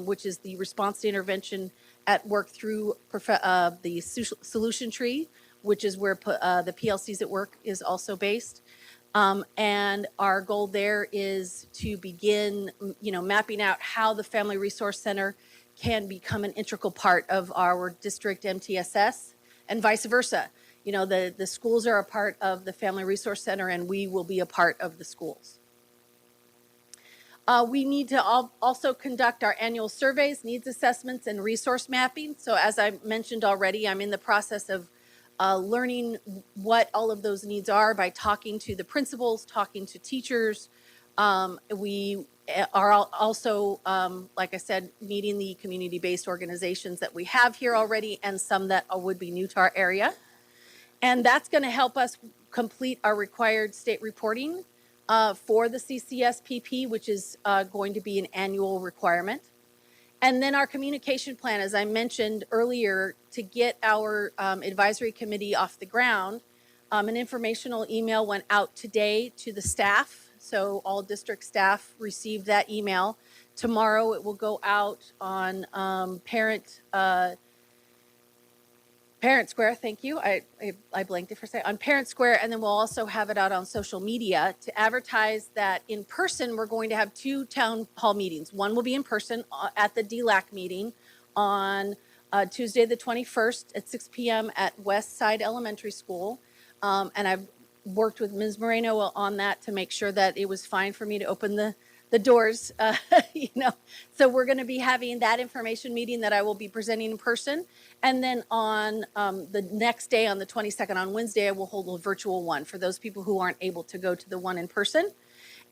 which is the response to intervention at work through the solution tree, which is where the PLCs at work is also based. And our goal there is to begin, mapping out how the Family Resource Center can become an integral part of our district MTSS, and vice versa. The schools are a part of the Family Resource Center, and we will be a part of the schools. We need to also conduct our annual surveys, needs assessments, and resource mapping. So as I mentioned already, I'm in the process of learning what all of those needs are by talking to the principals, talking to teachers. We are also, like I said, meeting the community-based organizations that we have here already, and some that would be new to our area. And that's going to help us complete our required state reporting for the CCSPP, which is going to be an annual requirement. And then our communication plan, as I mentioned earlier, to get our advisory committee off the ground. An informational email went out today to the staff. So all district staff received that email Tomorrow it will go out on Parent Square, thank you. I blanked it for a second. On Parent Square, and then we'll also have it out on social media to advertise that in person, we're going to have 2 town hall meetings. One will be in person at the DLAC meeting on Tuesday, the 21st at 6 p.m. at West Side Elementary School. And I've worked with Ms. Moreno on that to make sure that it was fine for me to open the doors, So we're going to be having that information meeting that I will be presenting in person. And then on the next day, on the 22nd, on Wednesday, I will hold a virtual one for those people who aren't able to go to the one in person.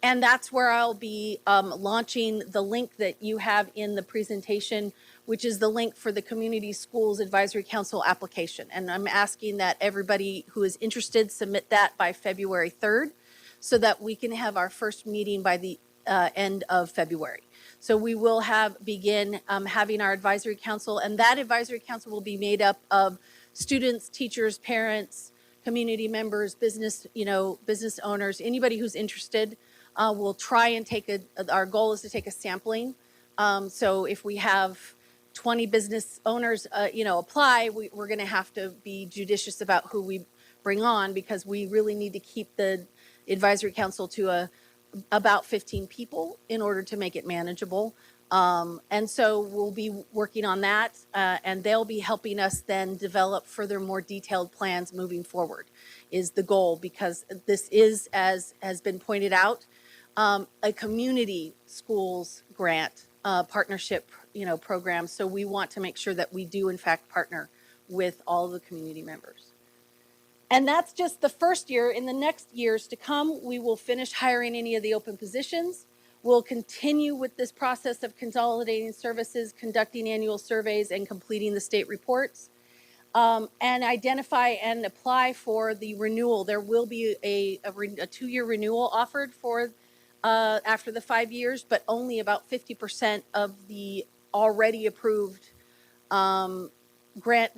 And that's where I'll be launching the link that you have in the presentation, which is the link for the Community Schools Advisory Council application. And I'm asking that everybody who is interested submit that by February 3rd so that we can have our first meeting by the end of February. So we will begin having our advisory council, and that advisory council will be made up of students, teachers, parents, community members, business owners, anybody who's interested. We'll try and our goal is to take a sampling. So if we have 20 business owners, apply, we're going to have to be judicious about who we bring on, because we really need to keep the advisory council to about 15 people in order to make it manageable. And so we'll be working on that, and they'll be helping us then develop further more detailed plans moving forward is the goal, because this is, as has been pointed out, a community schools grant partnership, program. So we want to make sure that we do in fact partner with all the community members. And that's just the first year. In the next years to come, we will finish hiring any of the open positions. We'll continue with this process of consolidating services, conducting annual surveys, and completing the state reports. And identify and apply for the renewal. There will be a 2-year renewal offered for after the 5 years, but only about 50% of the already approved grant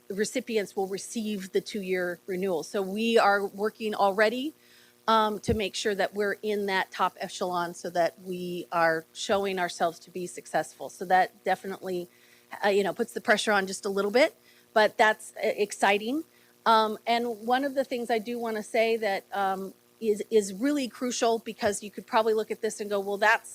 recipients will receive the 2-year renewal. So we are working already to make sure that we're in that top echelon so that we are showing ourselves to be successful. So that definitely, puts the pressure on just a little bit, but that's exciting. And one of the things I do want to say that is really crucial, because you could probably look at this and go, well, that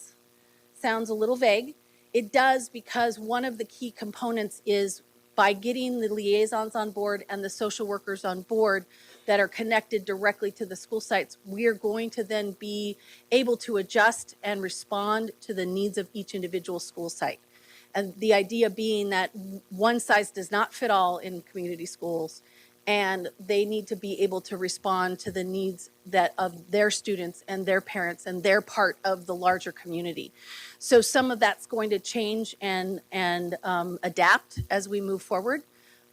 sounds a little vague. It does, because one of the key components is by getting the liaisons on board and the social workers on board that are connected directly to the school sites, we are going to then be able to adjust and respond to the needs of each individual school site. And the idea being that one size does not fit all in community schools, and they need to be able to respond to the needs of their students and their parents and their part of the larger community. So some of that's going to change and adapt as we move forward.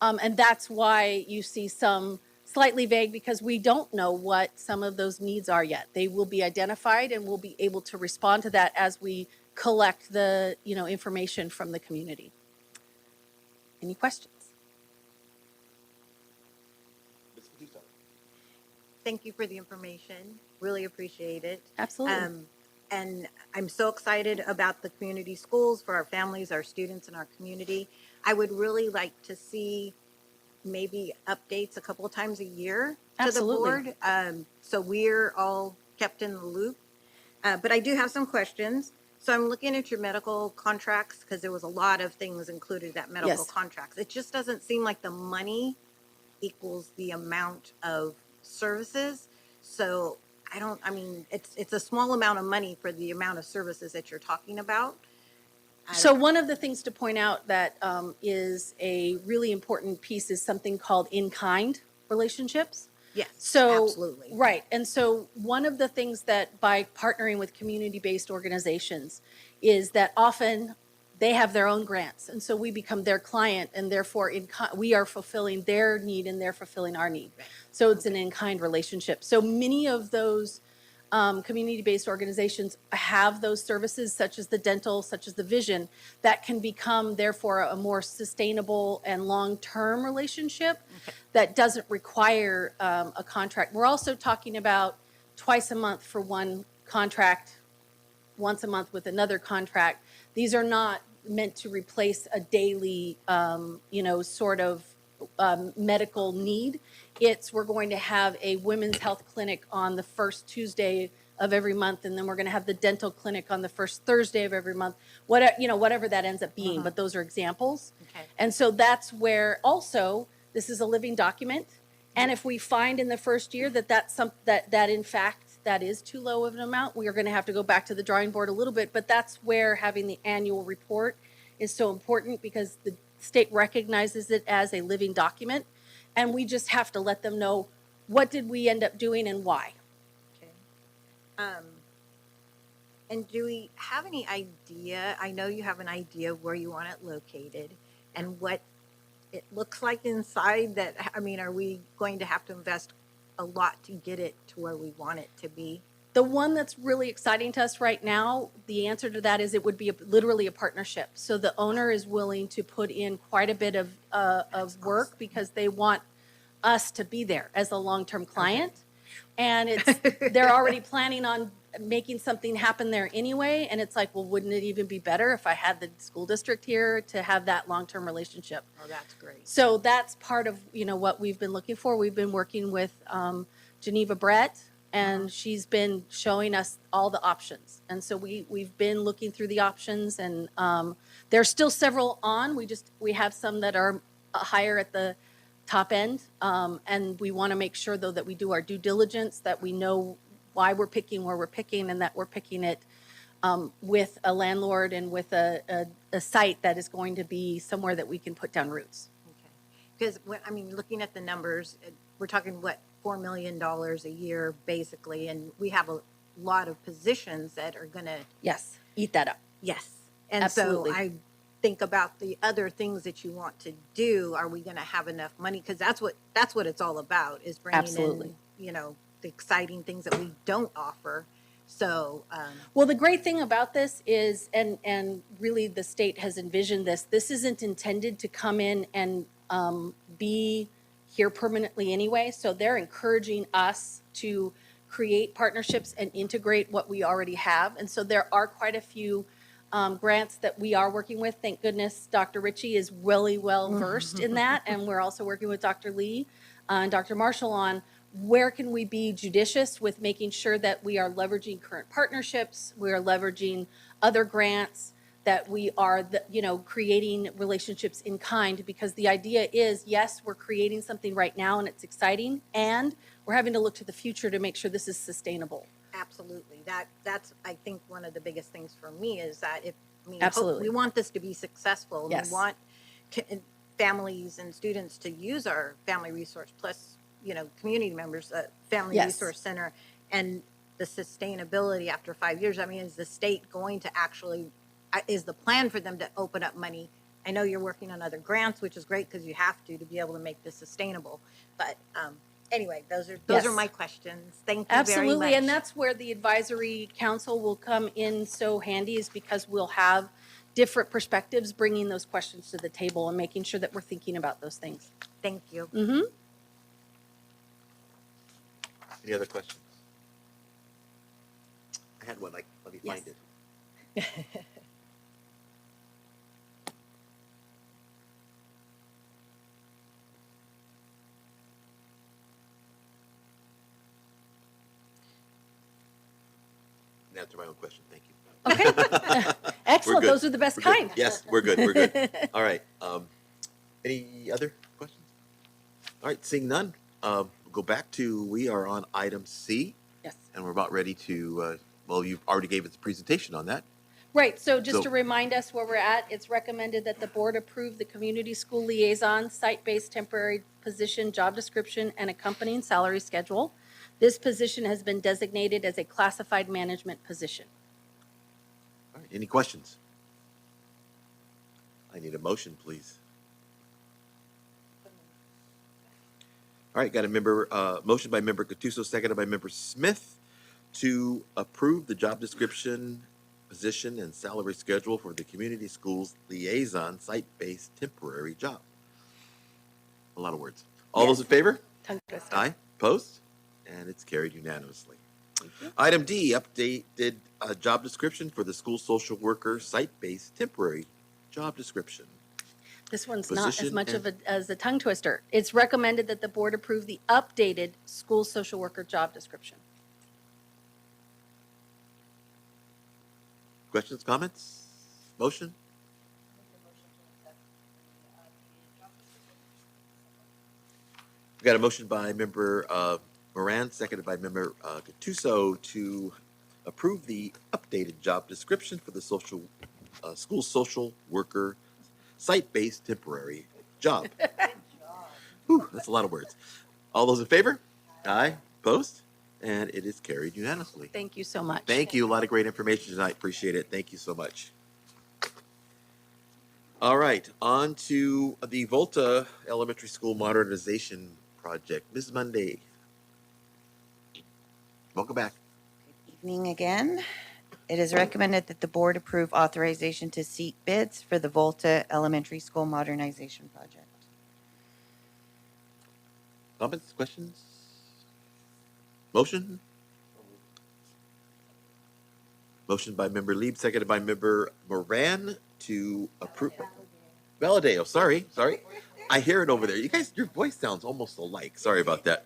And that's why you see some slightly vague, because we don't know what some of those needs are yet. They will be identified, and we'll be able to respond to that as we collect the information from the community. Any questions? Thank you for the information. Really appreciate it. Absolutely. And I'm so excited about the community schools for our families, our students, and our community. I would really like to see maybe updates a couple of times a year to Absolutely. the board. So we're all kept in the loop. But I do have some questions. So I'm looking at your medical contracts, because there was a lot of things included that medical Yes. contracts. It just doesn't seem like the money equals the amount of services. So it's a small amount of money for the amount of services that you're talking about. So one of the things to point out that is a really important piece is something called in-kind relationships. Yes, So, absolutely. right. And so one of the things that by partnering with community-based organizations is that often they have their own grants. And so we become their client, and therefore we are fulfilling their need and they're fulfilling our need. So it's an in-kind relationship. So many of those community-based organizations have those services, such as the dental, such as the vision, that can become therefore a more sustainable and long-term relationship that doesn't require a contract. We're also talking about twice a month for one contract, once a month with another contract. These are not meant to replace a daily, sort of medical need. We're going to have a women's health clinic on the first Tuesday of every month, and then we're going to have the dental clinic on the first Thursday of every month. Whatever that ends up being, but those are examples. Okay. And so that's where also this is a living document. And if we find in the first year that in fact that is too low of an amount, we are going to have to go back to the drawing board a little bit. But that's where having the annual report is so important, because the state recognizes it as a living document, and we just have to let them know what did we end up doing and why. And do we have any idea? I know you have an idea of where you want it located and what it looks like inside. Are we going to have to invest a lot to get it to where we want it to be? The one that's really exciting to us right now, the answer to that is it would be literally a partnership. So the owner is willing to put in quite a bit of work because they want us to be there as a long-term client. And they're already planning on making something happen there anyway. And it's like, well, wouldn't it even be better if I had the school district here to have that long-term relationship? Oh, that's great. So that's part of, what we've been looking for. We've been working with Geneva Brett, and she's been showing us all the options. And so we've been looking through the options, and there's still several on. We have some that are higher at the top end. And we want to make sure, though, that we do our due diligence, that we know why we're picking where we're picking, and that we're picking it with a landlord and with a site that is going to be somewhere that we can put down roots. Because, looking at the numbers, we're talking, $4 million a year, basically, and we have a lot of positions that are going to... Yes, eat that up. Yes. And Absolutely. so I think about the other things that you want to do. Are we going to have enough money? Because that's what it's all about, is bringing Absolutely. in, the exciting things that we don't offer. So, well, the great thing about this is, and really the state has envisioned this isn't intended to come in and be here permanently anyway. So they're encouraging us to create partnerships and integrate what we already have. And so there are quite a few grants that we are working with. Thank goodness Dr. Ritchie is really well versed in that. And we're also working with Dr. Lee and Dr. Marshall on where can we be judicious with making sure that we are leveraging current partnerships, we are leveraging other grants, that we are, creating relationships in kind, because the idea is, yes, we're creating something right now and it's exciting, and we're having to look to the future to make sure this is sustainable. absolutely. That's, I think, one of the biggest things for me is that Absolutely. we want this to be successful. Yes. We want families and students to use our Family Resource Plus, community members, Family Yes. Resource Center, and the sustainability after 5 years. Is the state going to actually, is the plan for them to open up money? I know you're working on other grants, which is great because you have to be able to make this sustainable. But anyway, those are Yes. my questions. Thank you Absolutely, very much. and that's where the advisory council will come in so handy, is because we'll have different perspectives, bringing those questions to the table and making sure that we're thinking about those things. Thank you. Mm-hmm. Any other questions? I had one. Let me Yes. find it. Answer my own question. Thank you. Okay. Excellent. good. Those are the best We're good. kind. Yes, we're good. We're good. All right. Any other questions? All right. Seeing none, we'll go back to, we are on item C. Yes. And we're about ready to, you already gave us a presentation on that. Right, so just So- to remind us where we're at, it's recommended that the board approve the community school liaison, site-based temporary position, job description, and accompanying salary schedule. This position has been designated as a classified management position. All right. Any questions? I need a motion, please. All right, got a motion by member Gattuso, seconded by member Smith, to approve the job description, position, and salary schedule for the community schools liaison site-based temporary job. A lot of words. All those in favor? Tongue twister. Aye. Opposed? And it's carried unanimously. Item D, updated job description for the school social worker site-based temporary job description. This one's not as Position much and- as a tongue twister. It's recommended that the board approve the updated school social worker job description. Questions, comments, motion? We got a motion by member Moran, seconded by member Gattuso to approve the updated job description for the school social worker site-based temporary job. Whew, that's a lot of words. All those in favor? Aye. Opposed? And it is carried unanimously. Thank you so much. Thank you. A lot of great information tonight. Appreciate it. Thank you so much. All right, on to the Volta Elementary School Modernization Project. Ms. Monday. Welcome back. Evening again. It is recommended that the board approve authorization to seek bids for the Volta Elementary School Modernization Project. Comments, questions? Motion? Motion by member Lieb, seconded by member Moran to approve. Valadeo, sorry. I hear it over there. You guys, your voice sounds almost alike. Sorry about that.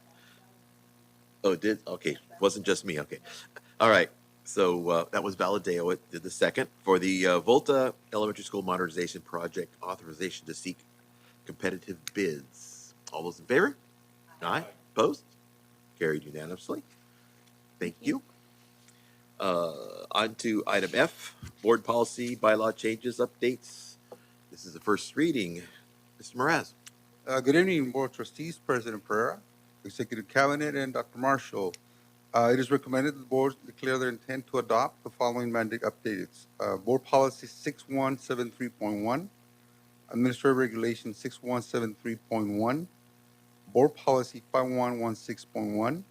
Oh, it did? Okay. Wasn't just me. Okay. All right. So that was Valadeo. It did the second for the Volta Elementary School Modernization Project authorization to seek competitive bids. All those in favor? Aye. Opposed? Carried unanimously. Thank you. On to item F, board policy, bylaw changes, updates. This is the first reading. Mr. Mraz. Good evening, Board of Trustees, President Pereira, Executive Cabinet, and Dr. Marshall. It is recommended that the board declare their intent to adopt the following mandate updates. Board Policy 6173.1, Administrative Regulation 6173.1, Board Policy 5116.1,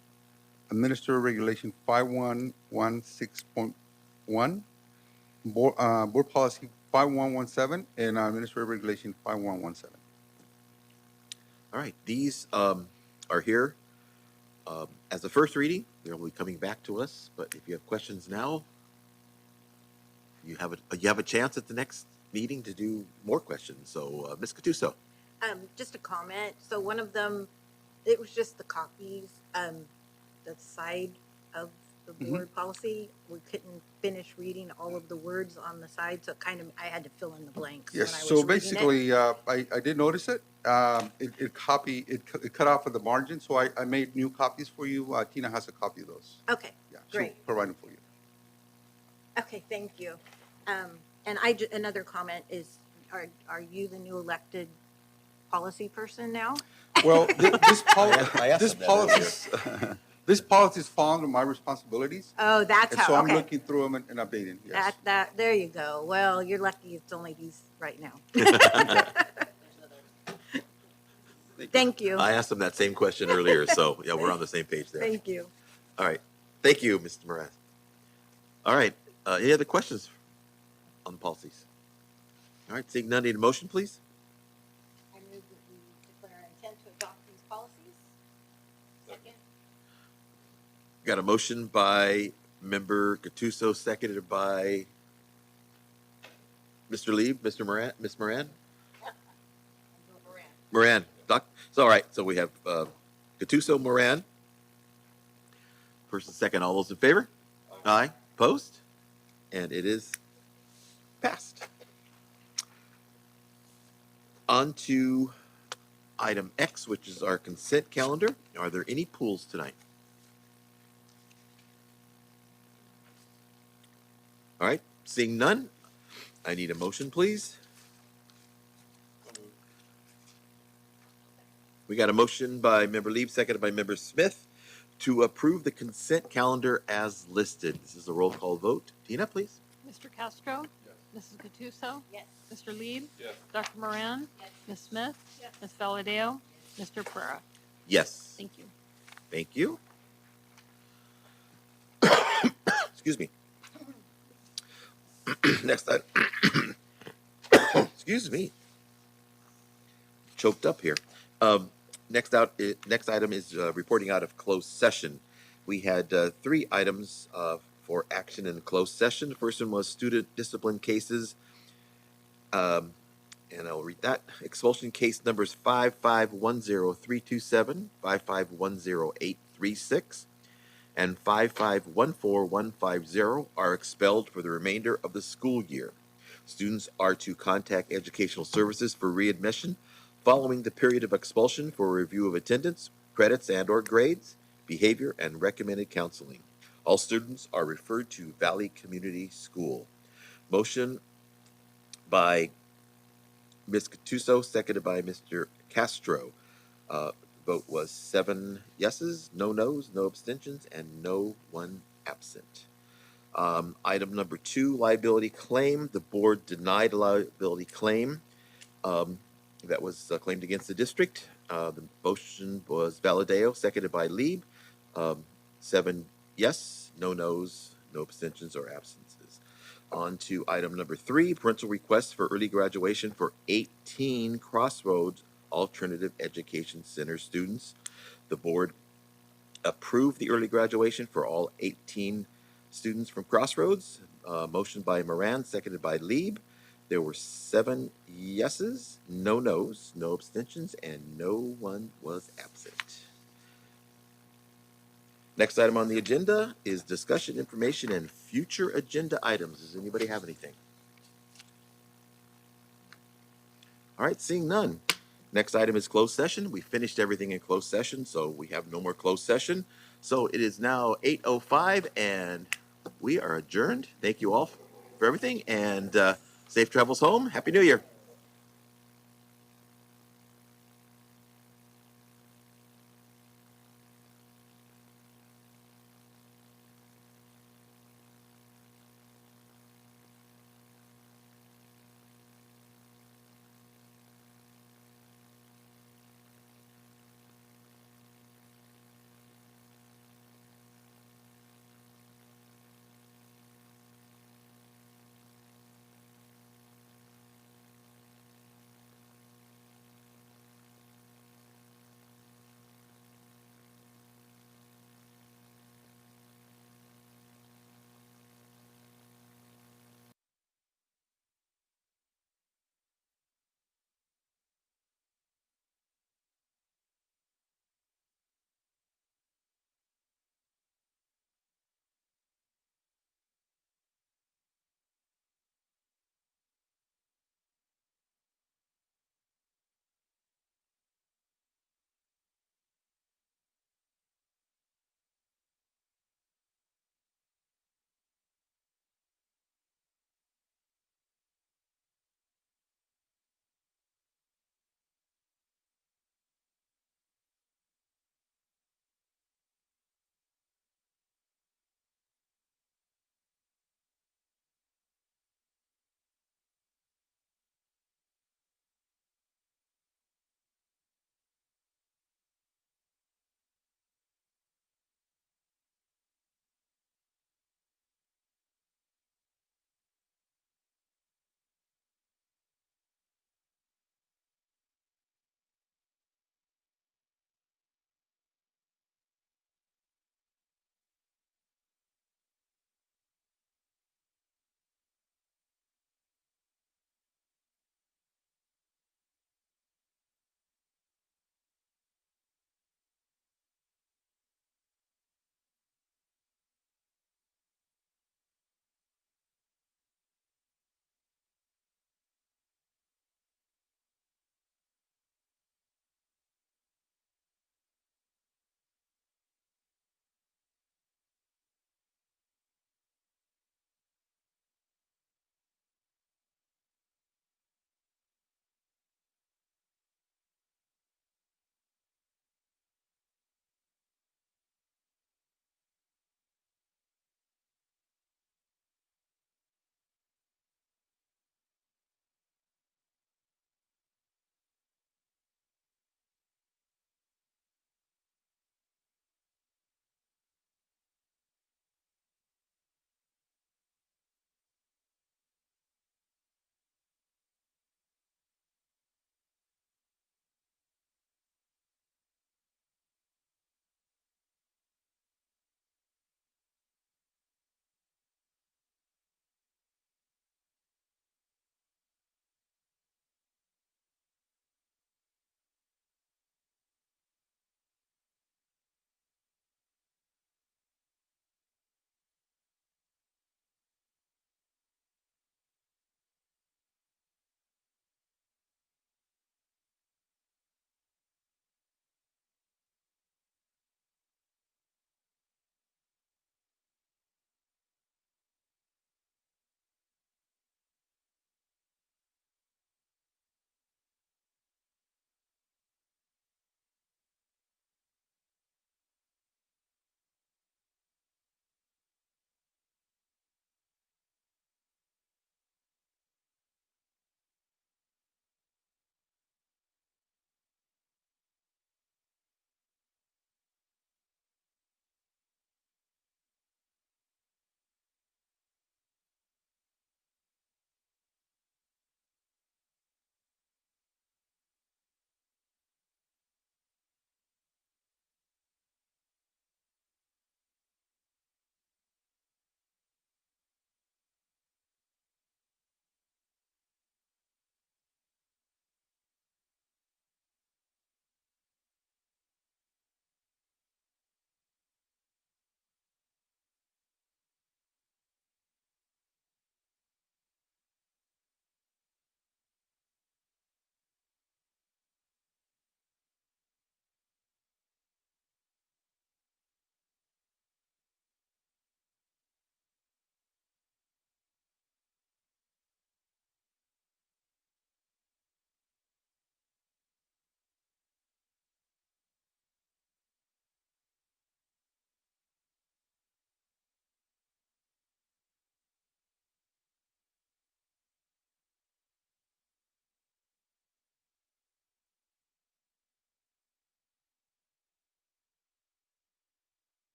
Administrative Regulation 5116.1, Board Policy 5117, and Administrative Regulation 5117. All right, these are here as a first reading. They'll be coming back to us, but if you have questions now, you have a chance at the next meeting to do more questions. So, Ms. Gattuso. Just a comment. So one of them, it was just the copies, the side of the board policy. We couldn't finish reading all of the words on the side, so kind of I had to fill in the blanks. Yes, when I so was reading it. basically, I did notice it. It cut off of the margin, so I made new copies for you. Tina has a copy of those. Okay, Yeah, she'll great. provide them for you. Okay, thank you. And another comment is, are you the new elected policy person now? Well, this I asked them that policy, this policy is fall under my responsibilities. Oh, that's And how, so I'm okay. looking through them and updating, yes. There you go. Well, you're lucky it's only these right now. Thank you. I asked them that same question earlier, so yeah, we're on the same page there. Thank you. All right, thank you, Mr. Mraz. All right, any other questions on the policies? All right, seeing none, need a motion, please? I move that we declare our intent to adopt these policies. Second. Got a motion by member Gattuso, seconded by Mr. Lieb, Mr. Moran, Ms. Moran? Moran. So, all right, so we have Gattuso, Moran. First and second, all those in favor? Aye. Opposed? And it is passed. On to item X, which is our consent calendar. Are there any pools tonight? All right, seeing none, I need a motion, please. We got a motion by member Lieb, seconded by member Smith, to approve the consent calendar as listed. This is a roll call vote. Tina, please. Mr. Castro? Mrs. Gattuso? Yes. Mr. Lieb? Yes. Dr. Moran? Yes. Ms. Smith? Yes. Ms. Valadeo? Mr. Pereira? Yes. Thank you. Thank you. Excuse me. Next item. Excuse me. Choked up here. Next item is reporting out of closed session. we had three items for action in closed session. The first one was student discipline cases. And I'll read that. Expulsion case numbers 5510327, 5510836, and 5514150 are expelled for the remainder of the school year. Students are to contact Educational Services for readmission following the period of expulsion for review of attendance, credits and/or grades, behavior, and recommended counseling. All students are referred to Valley Community School. Motion by Ms. Gattuso, seconded by Mr. Castro. Vote was 7 yeses, no nos, no abstentions, and no one absent. Item number 2, liability claim. The board denied a liability claim that was claimed against the district. The motion was Valadeo, seconded by Lieb. 7 yes, no nos, no abstentions or absences. On to item number 3, parental request for early graduation for 18 Crossroads Alternative Education Center students. The board approved the early graduation for all 18 students from Crossroads. Motion by Moran, seconded by Lieb. There were 7 yeses, no nos, no abstentions, and no one was absent. Next item on the agenda is discussion, information, and future agenda items. Does anybody have anything? All right, seeing none. Next item is closed session. We finished everything in closed session, so we have no more closed session. So it is now 8:05, and we are adjourned. Thank you all for everything, and safe travels home. Happy New Year.